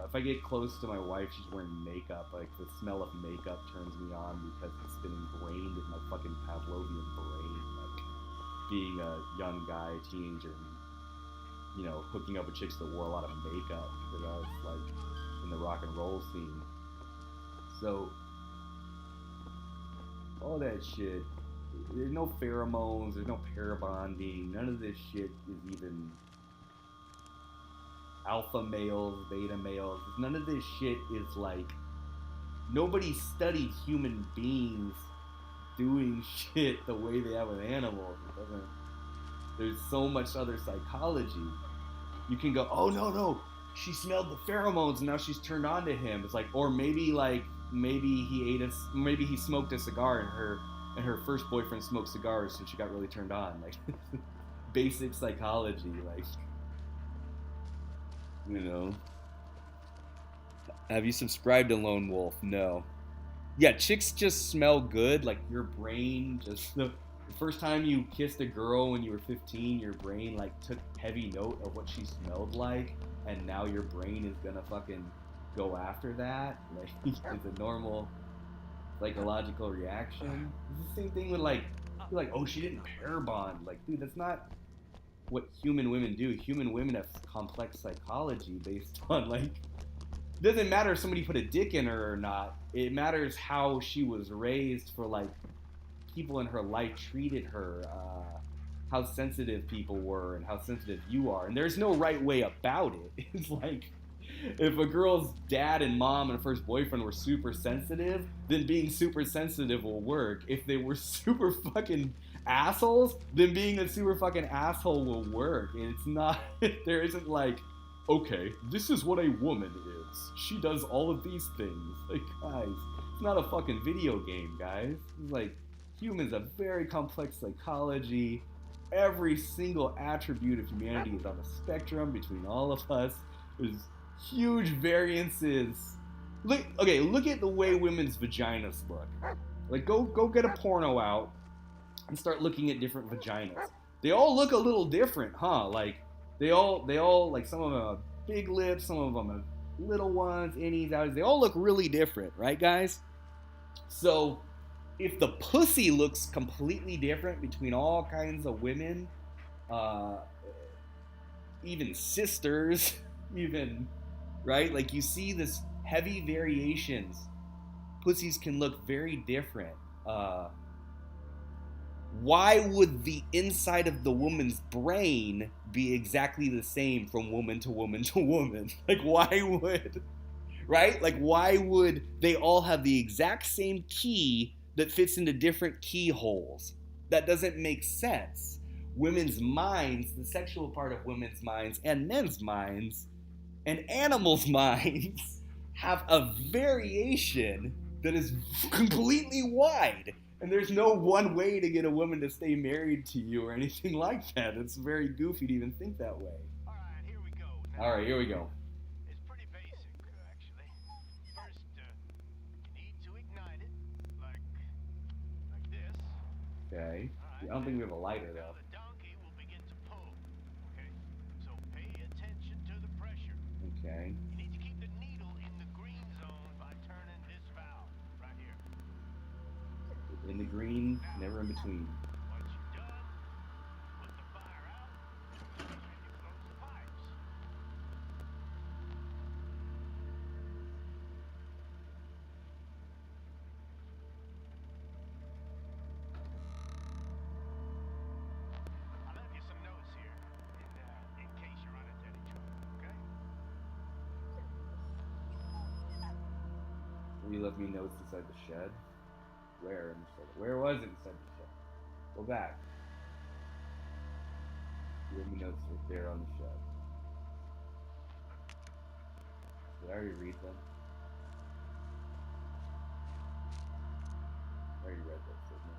if I get close to my wife, she's wearing makeup, like, the smell of makeup turns me on because it's been ingrained in my fucking Pavlovian brain, like, being a young guy, teenager, and, you know, hooking up with chicks that wore a lot of makeup, because I was, like, in the rock and roll scene. So, all that shit, there's no pheromones, there's no pair bonding, none of this shit is even alpha males, beta males. None of this shit is like, nobody studied human beings doing shit the way they have with animals. It doesn't. There's so much other psychology. You can go, oh no, she smelled the pheromones and now she's turned on to him. It's like, or maybe he smoked a cigar and her first boyfriend smoked cigars, so she got really turned on. Like, basic psychology, like, you know. Have you subscribed to Lone Wolf? No. Yeah, chicks just smell good. Like, your brain just, the first time you kissed a girl when you were 15, your brain like took heavy note of what she smelled like, and now your brain is gonna fucking go after that. Like, it's a normal psychological reaction. It's the same thing with like, you're like, oh, she didn't pair bond. Like, dude, that's not what human women do. Human women have complex psychology based on like, it doesn't matter if somebody put a dick in her or not. It matters how she was raised, for like people in her life treated her, how sensitive people were and how sensitive you are. And there's no right way about it. It's like, if a girl's dad and mom and first boyfriend were super sensitive, then being super sensitive will work. If they were super fucking assholes, then being a super fucking asshole will work. And it's not, there isn't like, okay, this is what a woman is. She does all of these things. Like, guys, it's not a fucking video game, guys. It's like, humans have very complex psychology. Every single attribute of humanity is on the spectrum between all of us. There's huge variances. Look at the way women's vaginas look. Like, go get a porno out and start looking at different vaginas. They all look a little different, huh? Like, they all like, some of them have big lips, some of them have little ones, innies, outies. They all look really different, right, guys? So if the pussy looks completely different between all kinds of women, even sisters, even, right? Like, you see this heavy variations. Pussies can look very different. Why would the inside of the woman's brain be exactly the same from woman to woman to woman? Like, why would, right? Like, why would they all have the exact same key that fits into different keyholes? That doesn't make sense. Women's minds, the sexual part of women's minds and men's minds and animals' minds have a variation that is completely wide. And there's no one way to get a woman to stay married to you or anything like that. It's very goofy to even think that way. All right, here we go. All right, here we go. It's pretty basic, actually. First, you need to ignite it, like this. Okay. All I don't think we have a lighter, Now though. the donkey will begin to pull. Okay, so pay attention to the pressure. Okay. You need to keep the needle in the green zone by turning this valve right here. In the green, never in between. Once you're done, put the fire out, and you close the pipes. I left you some notes here, in case you run into any trouble, okay? You left me notes inside the shed. Where in the shed? Where was it inside the shed? Go back. You left me notes right there on the shed. Did I already read them? I already read those, didn't I?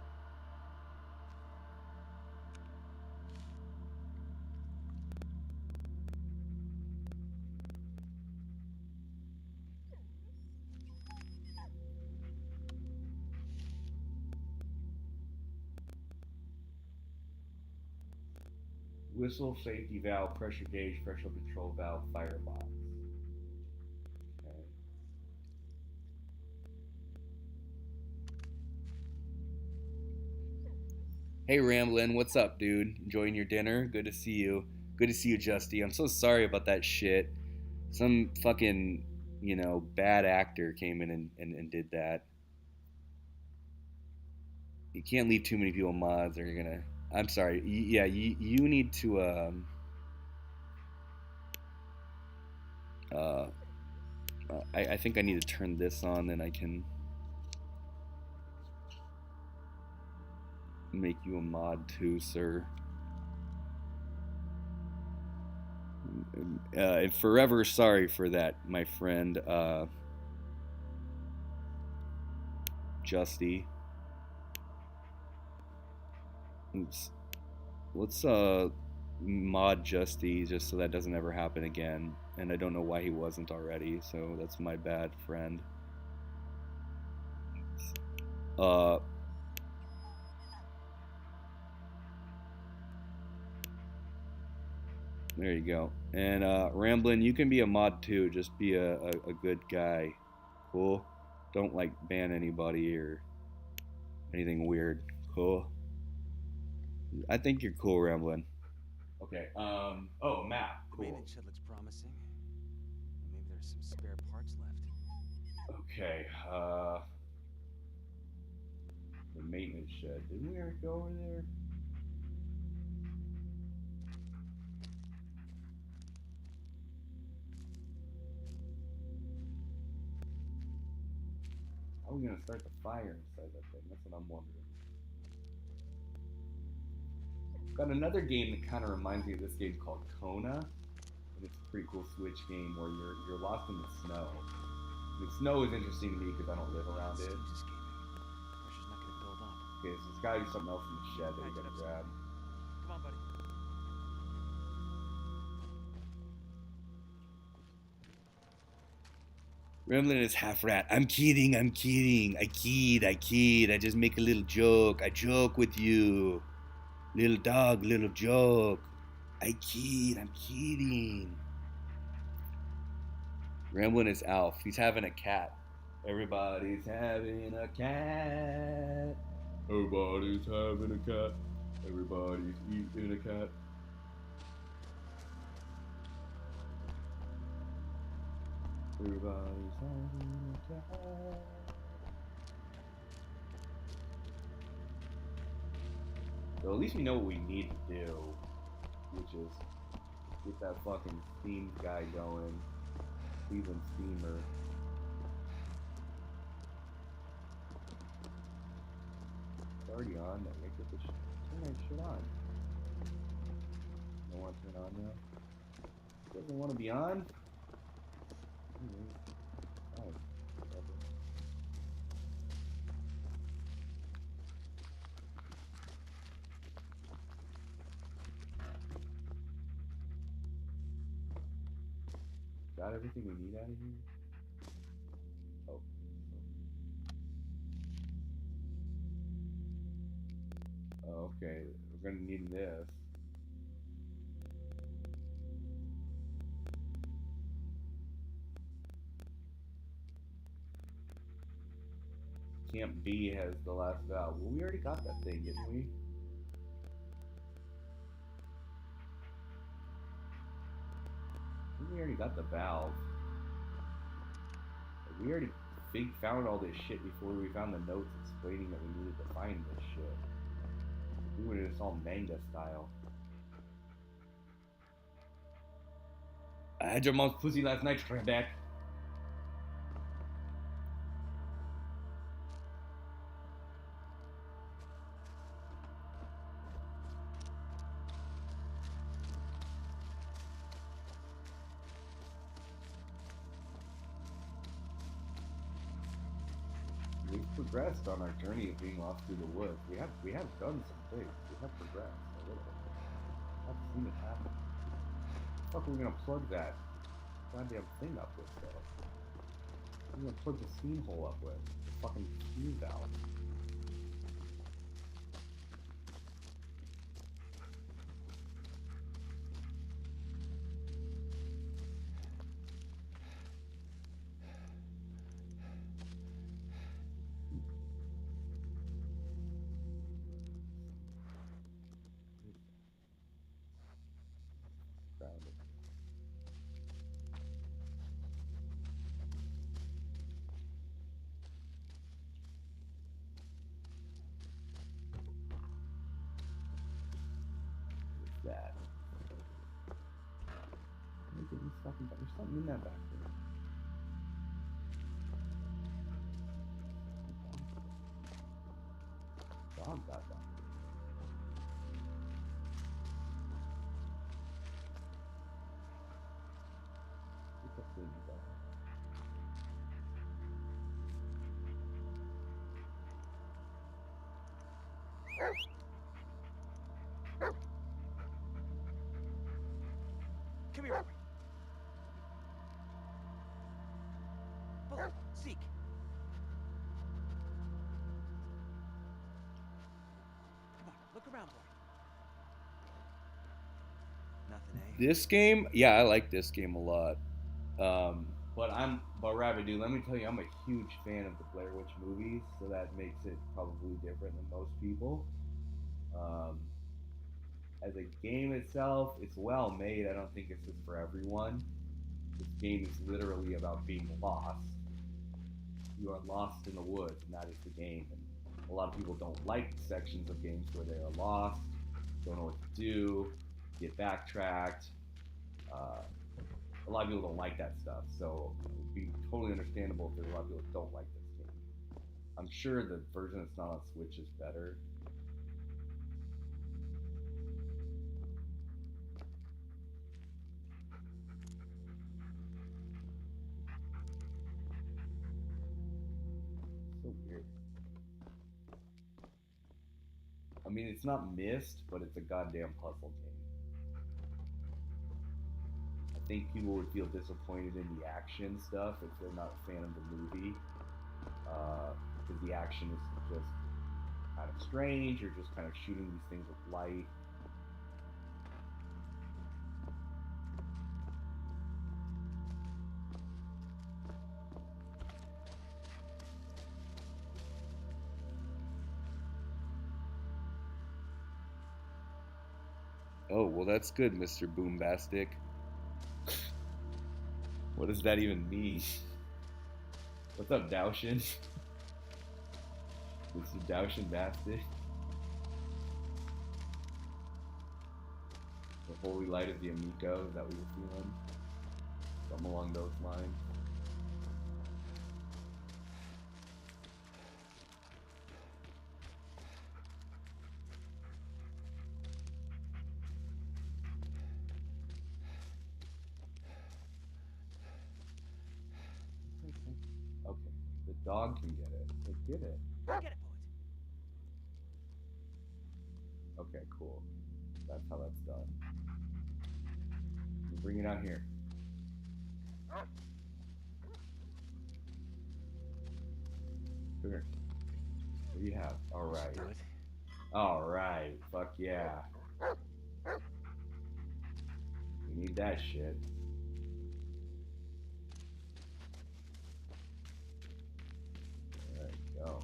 Whistle, safety valve, pressure gauge, pressure control valve, firebox. Okay. Hey Ramblin', what's up, dude? Enjoying your dinner? Good to see you. Good to see you, Justy. I'm so sorry about that shit. Some fucking, bad actor came in and did that. You can't leave too many people mods or you're gonna... I'm sorry. Yeah, you need to I think I need to turn this on, then I can make you a mod too, sir. And forever sorry for that, my friend, Justy. Oops. Let's mod Justy just so that doesn't ever happen again. And I don't know why he wasn't already, so that's my bad, friend. There you go. And Ramblin', you can be a mod too. Just be a good guy. Cool? Don't like ban anybody or anything weird. Cool? I think you're cool, Ramblin'. Okay. Oh, a map. The Cool. maintenance shed looks promising. Maybe there's some spare parts left. Okay. The maintenance shed. Didn't we ever go over there? How are we gonna start the fire inside that thing? That's what I'm wondering. Got another game that kind of reminds me of this game called Kona, and it's a pretty cool Switch game where you're lost in the snow. The snow is interesting to me because I don't live around it. Steam's escaping. Pressure's not gonna build up. Okay, so there's gotta be something else in the shed that we gotta grab. Come on, buddy. Gremlin is half rat. I'm kidding. I kid. I just make a little joke. I joke with you. Little dog, little joke. I'm kidding. Gremlin is Alf. He's having a cat. Everybody's having a cat. Everybody's having a cat. Everybody's eating a cat. Everybody's having a cat. So at least we know what we need to do, which is get that fucking steam guy going. Cleveland steamer. It's already on. That makes it turn that shit on. Don't want to turn on now. Doesn't want to be on. Oh, whatever. Got everything we need out of here? Oh. Oh, okay. We're gonna need this. Camp B has the last valve. Well, we already got that thing, didn't we? I think we already got the valve. We already found all this shit before we found the notes explaining that we needed to find this shit. We were just all manga style. I had your mom's pussy last night, Trebek. We've progressed on our journey of being lost through the woods. We have done some things. We have progressed a little. I've seen it happen. What the fuck are we gonna plug that goddamn thing up with though? What are we gonna plug the steam hole up with? The fucking steam valve. Grounded. What's that? Look at this fucking. There's something in that back there. Dog got that. What's that thing you got? Come here. Bullet, seek. Come on, look around, boy. Nothing, eh? This game, yeah, I like this game a lot. But Rabbit, dude, let me tell you, I'm a huge fan of the Blair Witch movies, so that makes it probably different than most people. as a game itself, it's well made. I don't think it's just for everyone. This game is literally about being lost. You are lost in the woods, and that is the game. And a lot of people don't like sections of games where they are lost, don't know what to do, get backtracked. A lot of people don't like that stuff, so it would be totally understandable if there's a lot of people that don't like this game. I'm sure the version that's not on Switch is better. So weird. I mean, it's not Myst, but it's a goddamn puzzle game. I think people would feel disappointed in the action stuff if they're not a fan of the movie, because the action is just kind of strange. You're just kind of shooting these things with light. Oh, well, that's good, Mr. Boombastic. What does that even mean? What's up, Daushin? Mr. Daushin Bastic? The holy light of the Amico, is that what you're feeling? Something along those lines. Okay, the dog can get it. So get it. Get it, boys. Okay, cool. That's how that's done. You bring it out here. Come here. What do you have? Alright. Do it. Alright. Fuck yeah. We need that shit. There you go.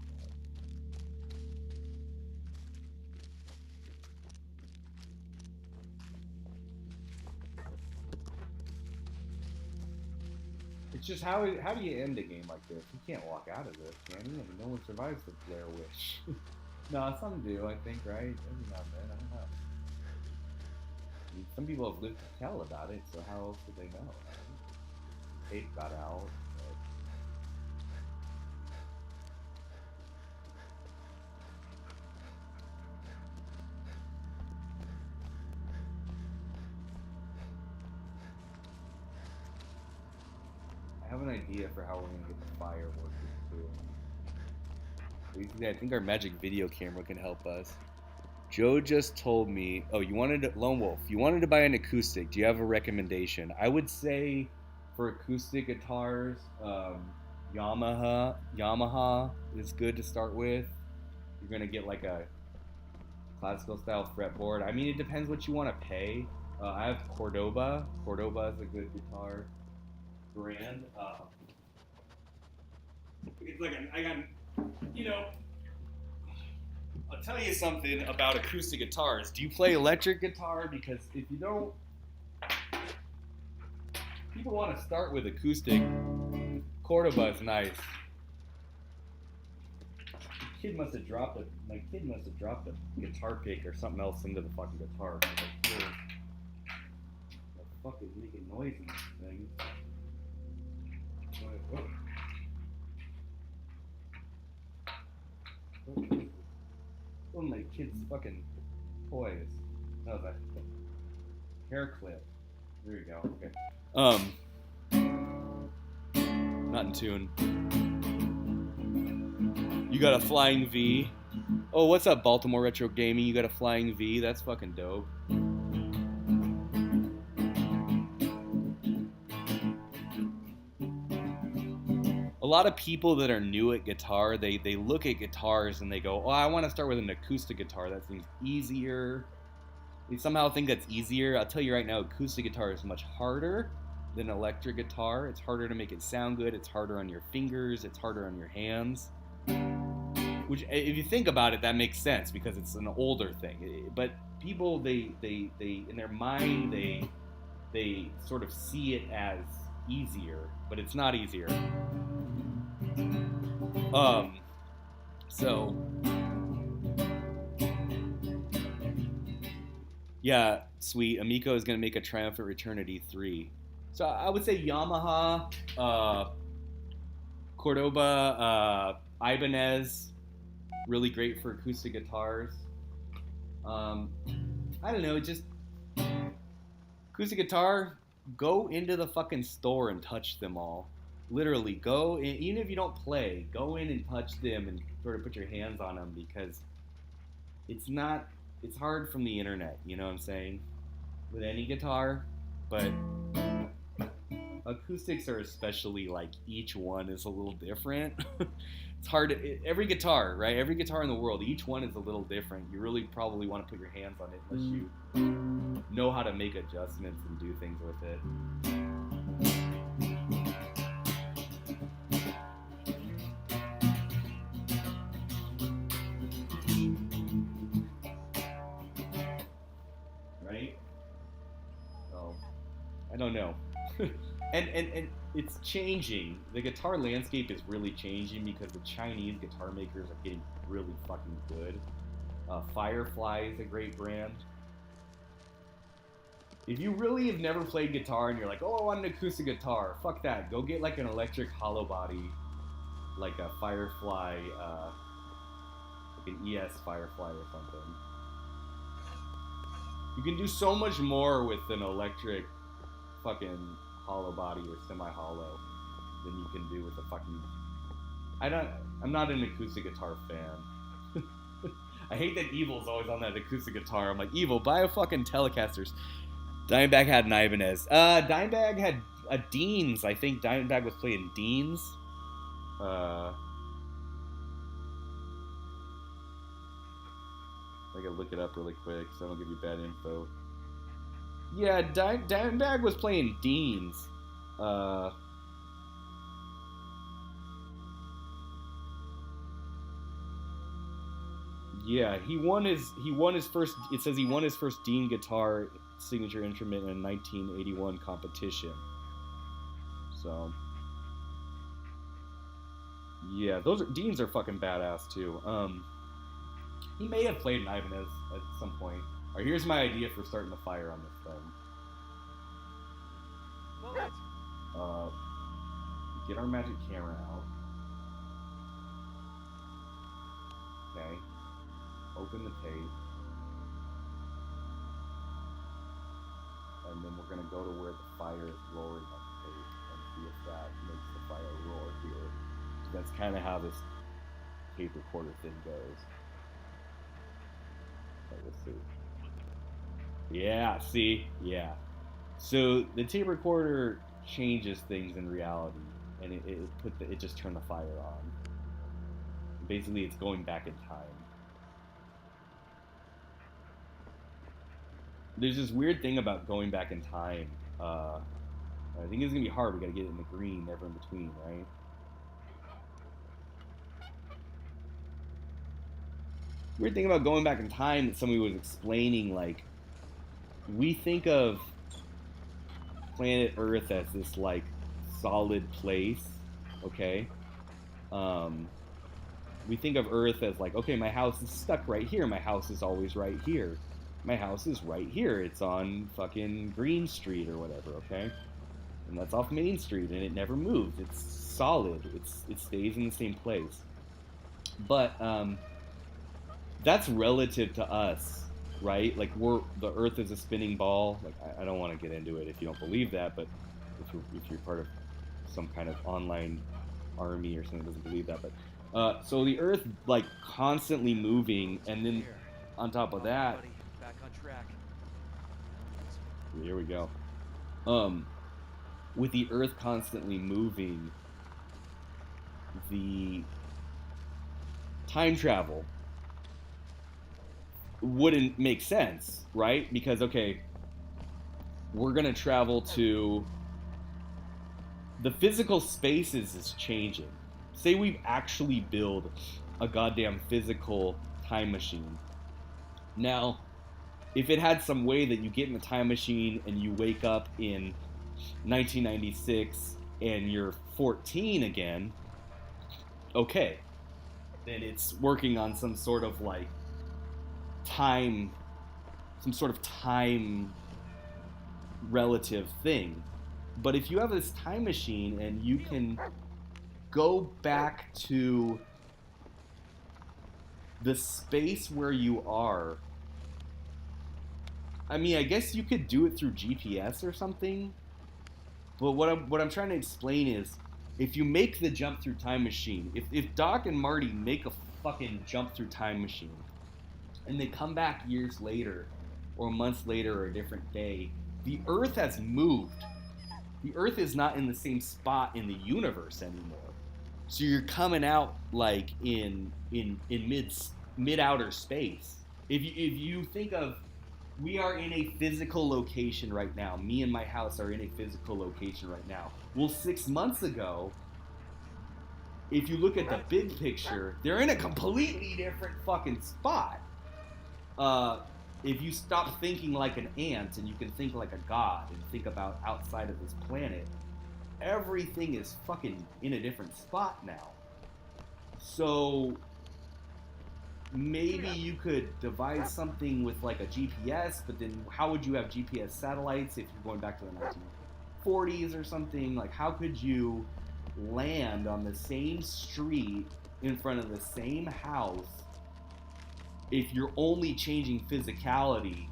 It's just how do you end a game like this? You can't walk out of this, can you? I mean, no one survives the Blair Witch. No, some do, I think, right? Every now and then, I don't know. I mean, some people have lived to tell about it, so how else would they know? Right? Tape got out. But... I have an idea for how we're gonna get the fire working too. I think our magic video camera can help us. Joe just told me, oh, Lone Wolf, you wanted to buy an acoustic. Do you have a recommendation? I would say for acoustic guitars, Yamaha is good to start with. You're gonna get like a classical style fretboard. I mean, it depends what you want to pay. I have Cordoba. Cordoba is a good guitar brand. It's like I got, I'll tell you something about acoustic guitars. Do you play electric guitar? Because if you don't, people want to start with acoustic. Cordoba is nice. My kid must have dropped a guitar pick or something else into the fucking guitar. The fuck is making noise in this thing? What? One of my kids' fucking toys. Oh, that hair clip. There you go. Okay. Not in tune. You got a flying V. Oh, what's up, Baltimore Retro Gaming? You got a flying V? That's fucking dope. A lot of people that are new at guitar, they look at guitars and they go, oh, I want to start with an acoustic guitar. That seems easier. They somehow think that's easier. I'll tell you right now, acoustic guitar is much harder than electric guitar. It's harder to make it sound good. It's harder on your fingers. It's harder on your hands. Which, if you think about it, that makes sense because it's an older thing. But people they in their mind they sort of see it as easier, but it's not easier. So yeah, sweet. Amico is gonna make a triumphant return at E3. So I would say Yamaha, Cordoba, Ibanez, really great for acoustic guitars. I don't know, just acoustic guitar. Go into the fucking store and touch them all. Literally, go in, even if you don't play, go in and touch them and sort of put your hands on them, because it's hard from the internet, you know what I'm saying? With any guitar, but acoustics are especially, like, each one is a little different. It's hard every guitar, right? Every guitar in the world, each one is a little different. You really probably want to put your hands on it unless you know how to make adjustments and do things with it. Right? So, I don't know. And it's changing. The guitar landscape is really changing because the Chinese guitar makers are getting really fucking good. Firefly is a great brand. If you really have never played guitar and you're like, oh, I want an acoustic guitar, fuck that. Go get like an electric hollow body, like a Firefly, like an ES Firefly or something. You can do so much more with an electric fucking hollow body or semi-hollow than you can do with a fucking... I'm not an acoustic guitar fan. I hate that Evil's always on that acoustic guitar. I'm like, Evil, buy a fucking Telecasters. Dimebag had an Ibanez. Dimebag had a Deans. I think Dimebag was playing Deans. I gotta look it up really quick so I don't give you bad info. Yeah, Dimebag was playing Deans. Yeah, he won his first. It says he won his first Dean guitar signature instrument in a 1981 competition. So, yeah, Deans are fucking badass too. He may have played an Ibanez at some point. Alright, here's my idea for starting the fire on this thing. Get our magic camera out. Okay. Open the tape. And then we're gonna go to where the fire is roaring on the tape and see if that makes the fire roar here. So that's kind of how this tape recorder thing goes. Let's see. Yeah, see? Yeah. So the tape recorder changes things in reality, and it just turned the fire on. Basically, it's going back in time. There's this weird thing about going back in time. I think it's gonna be hard. We gotta get it in the green, never in between, right? Weird thing about going back in time that somebody was explaining, like, we think of planet Earth as this, like, solid place, okay? We think of Earth as, like, okay, my house is stuck right here. My house is always right here. My house is right here. It's on fucking Green Street or whatever, okay? And that's off Main Street, and it never moves. It's solid. It stays in the same place. But, that's relative to us, right? Like, the Earth is a spinning ball. Like, I don't want to get into it if you don't believe that, but if you're part of some kind of online army or something that doesn't believe that, but so the Earth, like, constantly moving, and then on top of that, back on track. here we go. With the Earth constantly moving, the time travel wouldn't make sense, right? Because, okay, we're gonna travel to the physical spaces is changing. Say we actually build a goddamn physical time machine. Now, if it had some way that you get in a time machine and you wake up in 1996 and you're 14 again, okay, then it's working on some sort of like time, some sort of time relative thing. But if you have this time machine and you can go back to the space where you are, I mean, I guess you could do it through GPS or something. But what I'm trying to explain is, if you make the jump through time machine, if Doc and Marty make a fucking jump through time machine, and they come back years later, or months later, or a different day, the Earth has moved. The Earth is not in the same spot in the universe anymore. So you're coming out like in mid outer space. If you think of, we are in a physical location right now. Me and my house are in a physical location right now. Well, 6 months ago, if you look at the big picture, they're in a completely different fucking spot. If you stop thinking like an ant and you can think like a god and think about outside of this planet, everything is fucking in a different spot now. So maybe you could devise something with like a GPS, but then how would you have GPS satellites if you're going back to the 1940s or something? Like, how could you land on the same street in front of the same house if you're only changing physicality?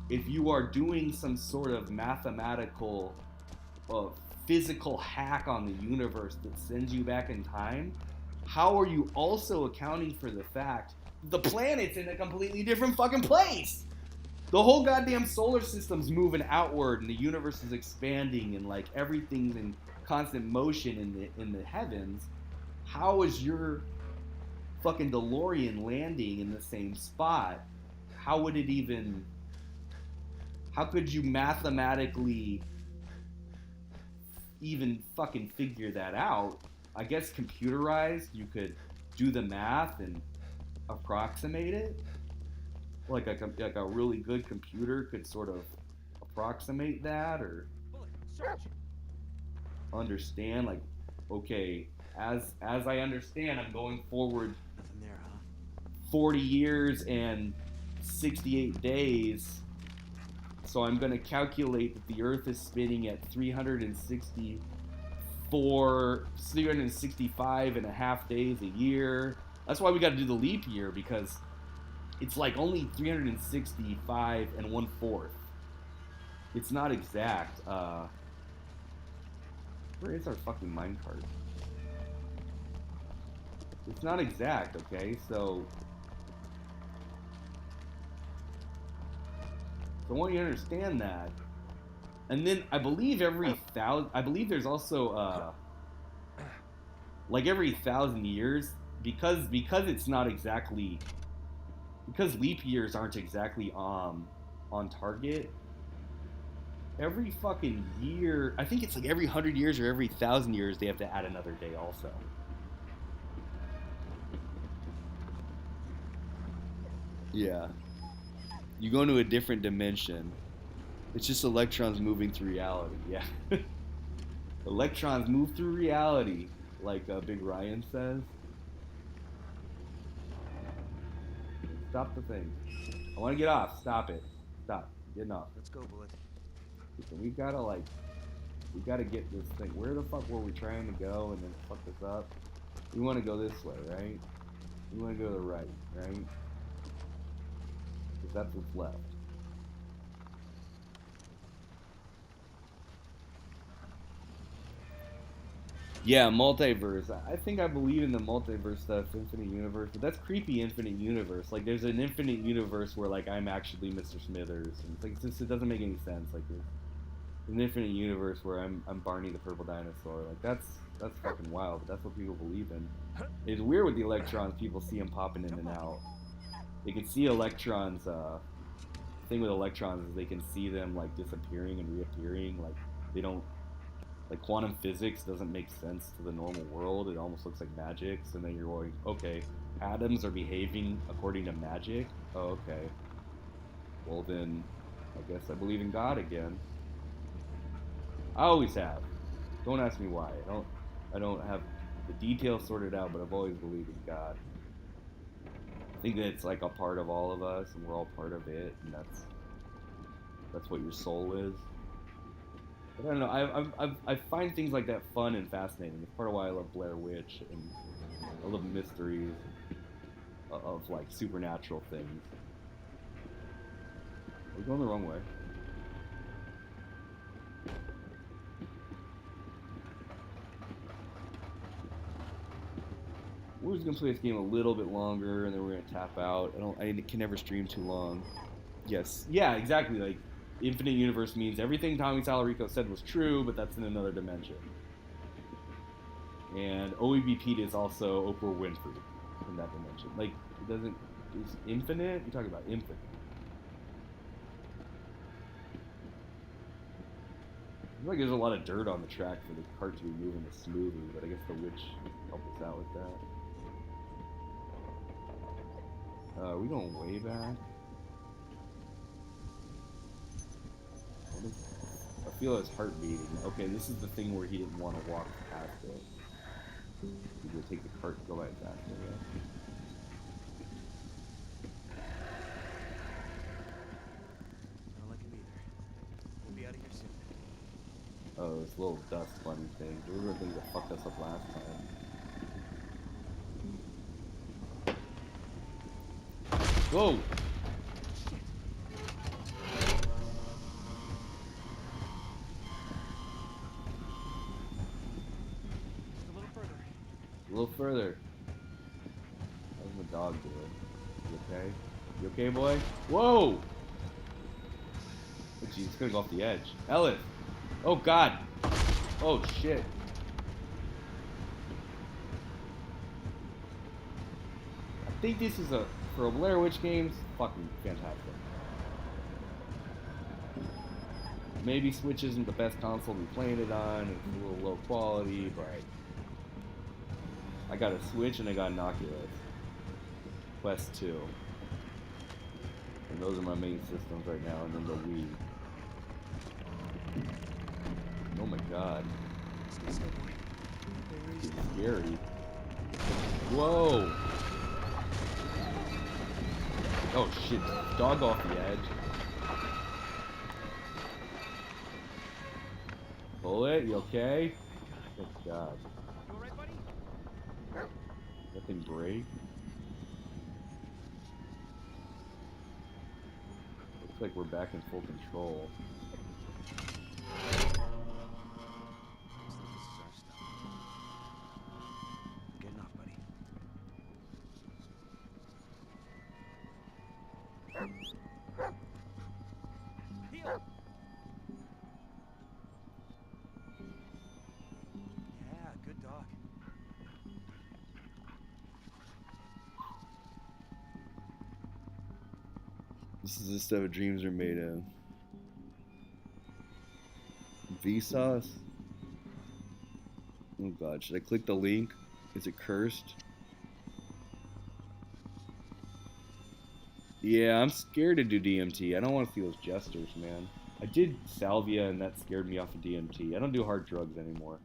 If you are doing some sort of mathematical physical hack on the universe that sends you back in time, how are you also accounting for the fact the planet's in a completely different fucking place? The whole goddamn solar system's moving outward and the universe is expanding and like everything's in constant motion in the heavens. How is your fucking DeLorean landing in the same spot? How would it even, how could you mathematically even fucking figure that out? I guess computerized, you could do the math and approximate it. Like a really good computer could sort of approximate that, or understand, like, okay, as I understand, I'm going forward Nothing there, huh? 40 years and 68 days. So I'm going to calculate that the Earth is spinning at 365 and a half days a year. That's why we got to do the leap year, because it's like only 365 and 1/4. It's not exact. Where is our fucking minecart? It's not exact, okay? So I want you to understand that. And then I believe I believe there's also like every 1,000 years, because it's not exactly, because leap years aren't exactly on target. Every fucking year, I think it's like every 100 years or every 1,000 years, they have to add another day also. Yeah. You go into a different dimension. It's just electrons moving through reality. Yeah. Electrons move through reality, like Big Ryan says. Stop the thing. I want to get off. Stop it. Stop. Getting off. Let's go, Bullet. So we gotta get this thing. Where the fuck were we trying to go and then fuck this up? We want to go this way, right? We want to go to the right, right? Because that's what's left. Yeah, multiverse. I think I believe in the multiverse stuff, infinite universe, but that's creepy. Infinite universe. Like, there's an infinite universe where like I'm actually Mr. Smithers, and it's like it doesn't make any sense. Like, there's an infinite universe where I'm Barney the purple dinosaur. Like, that's fucking wild. But that's what people believe in. It's weird with the electrons. People see them popping in and out. They can see electrons. The thing with electrons is they can see them like disappearing and reappearing. Like, they don't. Like, quantum physics doesn't make sense to the normal world. It almost looks like magic. So then you're going, okay, atoms are behaving according to magic. Oh, okay. Well then, I guess I believe in God again. I always have. Don't ask me why. I don't have the details sorted out, but I've always believed in God. I think that it's like a part of all of us, and we're all part of it, and that's what your soul is. But I don't know. I find things like that fun and fascinating. It's part of why I love Blair Witch, and I love mysteries of like supernatural things. We're going the wrong way. We're just gonna play this game a little bit longer, and then we're gonna tap out. I can never stream too long. Yes, yeah, exactly. Like, infinite universe means everything Tommy Tallarico said was true, but that's in another dimension. And OEB Pete is also Oprah Winfrey in that dimension. Like, it doesn't. Is infinite? You're talking about infinite. I feel like there's a lot of dirt on the track for the cart to be moving smoothly, but I guess the witch helped us out with that. Are we going way back? I feel his heart beating. Okay, this is the thing where he didn't want to walk past it. He's gonna take the cart and go by faster, yeah. I don't like him either. We'll be out of here soon. Oh, this little dust bunny thing. Those were the things that fucked us up last time. Whoa! Just a little further. A little further. How's my dog doing? You okay? You okay, boy? Whoa! Oh, geez, it's gonna go off the edge. Ellis! Oh, God! Oh, shit. I think this is for a Blair Witch games, fucking fantastic. Maybe Switch isn't the best console to be playing it on, it's a little low quality, but I got a Switch and I got an Oculus Quest 2. And those are my main systems right now, and then the Wii. Oh my god. Stay still, boy. Very It's still. scary. Whoa! Oh shit, dog off the edge. Pull it, you okay? Oh god. You alright, buddy? That thing break? Looks like we're back in full control. Looks like this is our stuff. Getting off, buddy. Heel! Yeah, good dog. This is the stuff dreams are made of. Vsauce? Oh god, should I click the link? Is it cursed? Yeah, I'm scared to do DMT. I don't want to see those jesters, man. I did salvia and that scared me off of DMT. I don't do hard drugs anymore.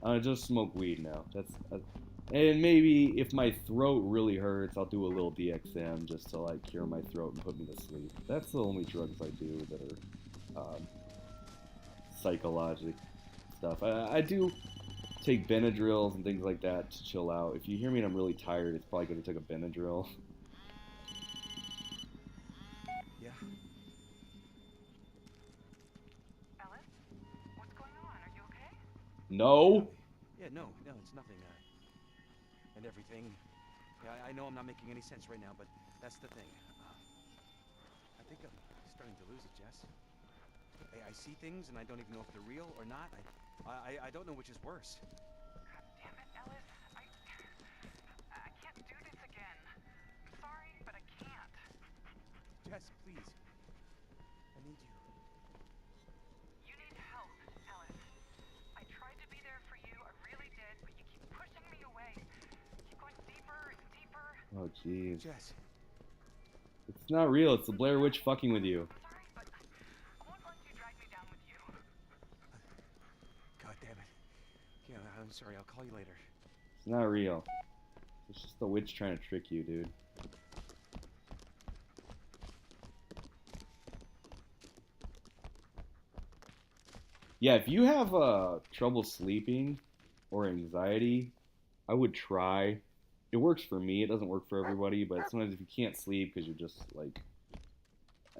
I just smoke weed now. And maybe if my throat really hurts, I'll do a little DXM just to like cure my throat and put me to sleep. That's the only drugs I do that are psychologic stuff. I do take Benadryls and things like that to chill out. If you hear me and I'm really tired, it's probably going to take a Benadryl. Yeah. Ellis, what's going on? Are you okay? No? Yeah, no, it's nothing. And everything. Yeah, I know I'm not making any sense right now, but that's the thing. I think I'm starting to lose it, Jess. I see things and I don't even know if they're real or not. I don't know which is worse. God damn it, Ellis. I can't do this again. I'm sorry, but I can't. Jess, please. I need you. You need help, Ellis. I tried to be there for you, I really did, but you keep pushing me away. Keep going deeper and deeper. Oh, jeez. Jess. It's not real. It's the Blair Witch fucking with you. Sorry, but I won't let you drag me down with you. God damn it. Yeah, I'm sorry. I'll call you later. It's not real. It's just the witch trying to trick you, dude. Yeah, if you have trouble sleeping or anxiety, I would try. It works for me. It doesn't work for everybody, but sometimes if you can't sleep because you're just like,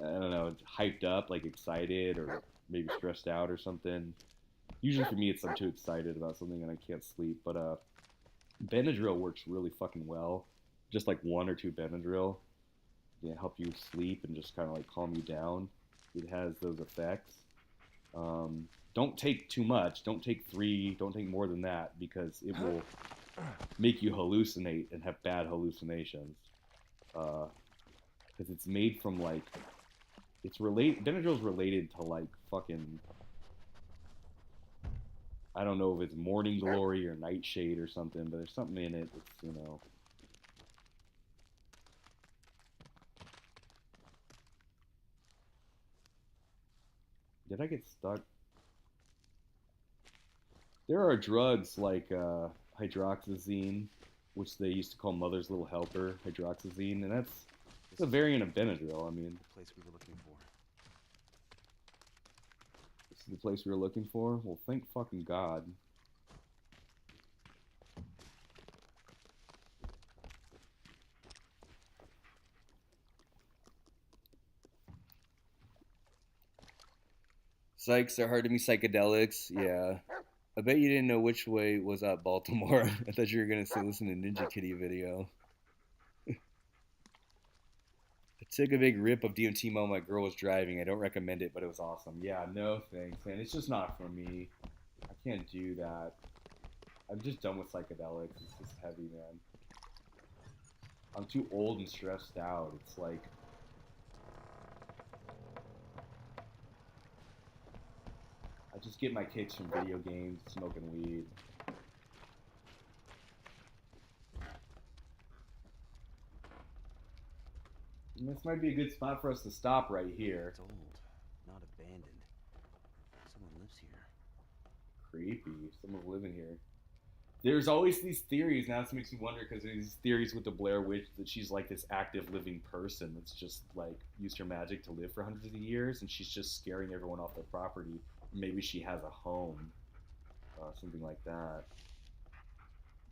I don't know, hyped up, like excited or maybe stressed out or something. Usually for me, it's I'm too excited about something and I can't sleep. But Benadryl works really fucking well. Just like 1 or 2 Benadryl, yeah, help you sleep and just kind of like calm you down. It has those effects. Don't take too much. Don't take 3. Don't take more than that because it will make you hallucinate and have bad hallucinations. Because it's made from like, Benadryl's related to like fucking, I don't know if it's Morning Glory or Nightshade or something, but there's something in it that's, you know. Did I get stuck? There are drugs like hydroxyzine, which they used to call Mother's Little Helper, hydroxyzine, and it's a variant of Benadryl. I mean, The place we were looking for. this is the place we were looking for. Well, thank fucking God. Psychs are hard to me. Psychedelics, yeah. I bet you didn't know which way was up Baltimore. I thought you were gonna say listen to Ninja Kitty video. I took a big rip of DMT while my girl was driving. I don't recommend it, but it was awesome. Yeah, no thanks, man. It's just not for me. I can't do that. I'm just done with psychedelics. It's just heavy, man. I'm too old and stressed out. It's like, I just get my kicks from video games, smoking weed. And this might be a good spot for us to stop right here. It's old, not abandoned. Someone lives here. Creepy. Someone's living here. There's always these theories. Now this makes me wonder because there's these theories with the Blair Witch that she's like this active living person that's just like used her magic to live for hundreds of years and she's just scaring everyone off their property. Maybe she has a home. Something like that.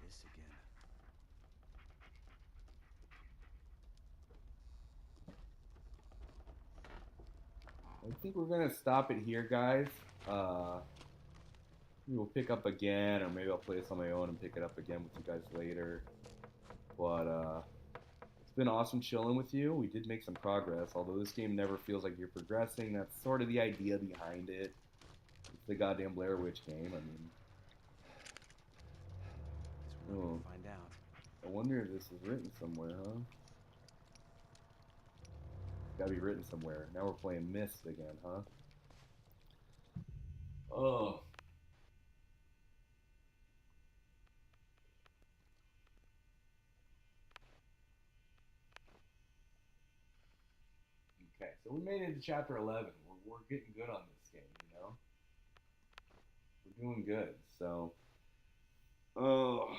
This again. I think we're gonna stop it here, guys. Maybe we'll pick up again, or maybe I'll play this on my own and pick it up again with you guys later. But it's been awesome chilling with you. We did make some progress, although this game never feels like you're progressing. That's sort of the idea behind it. It's the goddamn Blair Witch game. I mean, Guess we're gonna find out. I wonder if this is written somewhere, huh? Gotta be written somewhere. Now we're playing Myst again, huh? Oh. Okay, so we made it to chapter 11. We're getting good on this game, you know? We're doing good, so. Oh.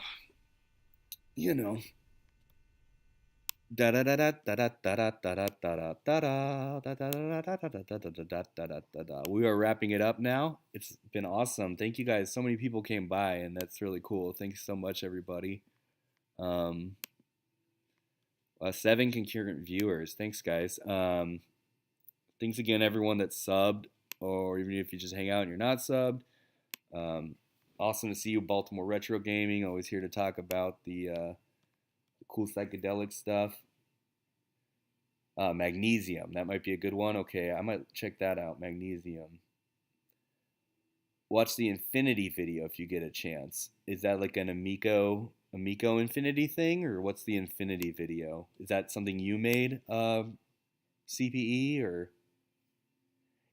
You know. Da da da da da da da da da da da da da da. We are wrapping it up now. It's been awesome. Thank you guys. So many people came by, and that's really cool. Thanks so much, everybody. 7 concurrent viewers. Thanks, guys. Thanks again, everyone that subbed, or even if you just hang out and you're not subbed. Awesome to see you, Baltimore Retro Gaming. Always here to talk about the cool psychedelic stuff. Magnesium. That might be a good one. Okay, I might check that out. Magnesium. Watch the Infinity video if you get a chance. Is that like an Amico Infinity thing, or what's the Infinity video? Is that something you made, CPE, or?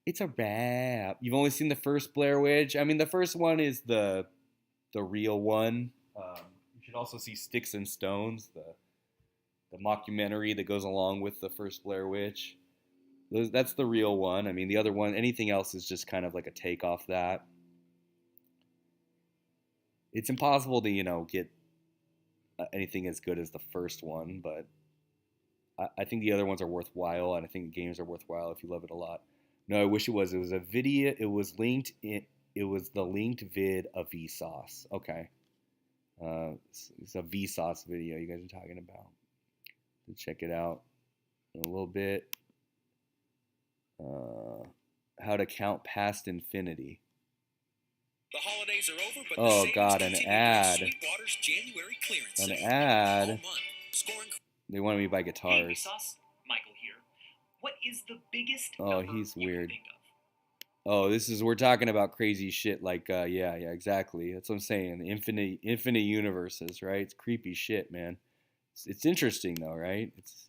It's a wrap. You've only seen the first Blair Witch. I mean, the first one is the real one. You should also see Sticks and Stones, the the mockumentary that goes along with the first Blair Witch. That's the real one. I mean, the other one, anything else is just kind of like a take off that. It's impossible to, get anything as good as the first one, but I think the other ones are worthwhile, and I think the games are worthwhile if you love it a lot. No, I wish it was. It was a video. It was linked. It was the linked vid of Vsauce. Okay. It's a Vsauce video you guys are talking about. So check it out in a little bit. How to count past infinity. The holidays are over, but Oh the God, an ad. Sweetwater's January clearance An sale. ad. All month, scoring. They wanted me to buy Hey, guitars. Vsauce, Michael here. What is the biggest Oh, number he's you weird. can think of? Oh, we're talking about crazy shit like, yeah, exactly. That's what I'm saying. Infinite universes, right? It's creepy shit, man. It's interesting though, right? It's,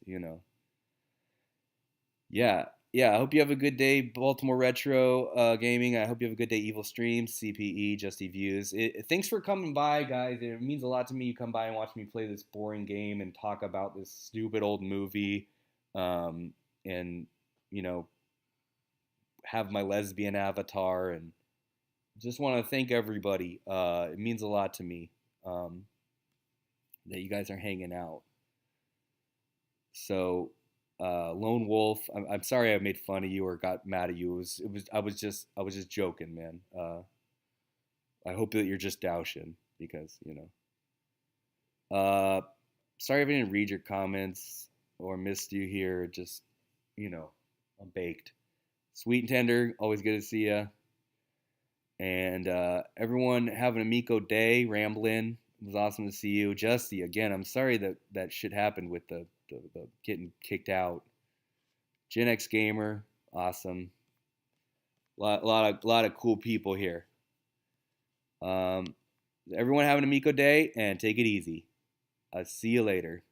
yeah. I hope you have a good day, Baltimore Retro Gaming. I hope you have a good day, Evil Streams, CPE, Justy Views. Thanks for coming by, guys. It means a lot to me you come by and watch me play this boring game and talk about this stupid old movie, and have my lesbian avatar, and just want to thank everybody. It means a lot to me that you guys are hanging out. So. Lone Wolf. I'm sorry I made fun of you or got mad at you. I was just joking, man. I hope that you're just douching because sorry if I didn't read your comments or missed you here. Just I'm baked. Sweet and tender. Always good to see you. And everyone have an Amico day. Ramblin'. It was awesome to see you, Justy. Again, I'm sorry that shit happened with the getting kicked out. Gen X Gamer, awesome. Lot of cool people here. Everyone have an Amico day and take it easy. I'll see you later.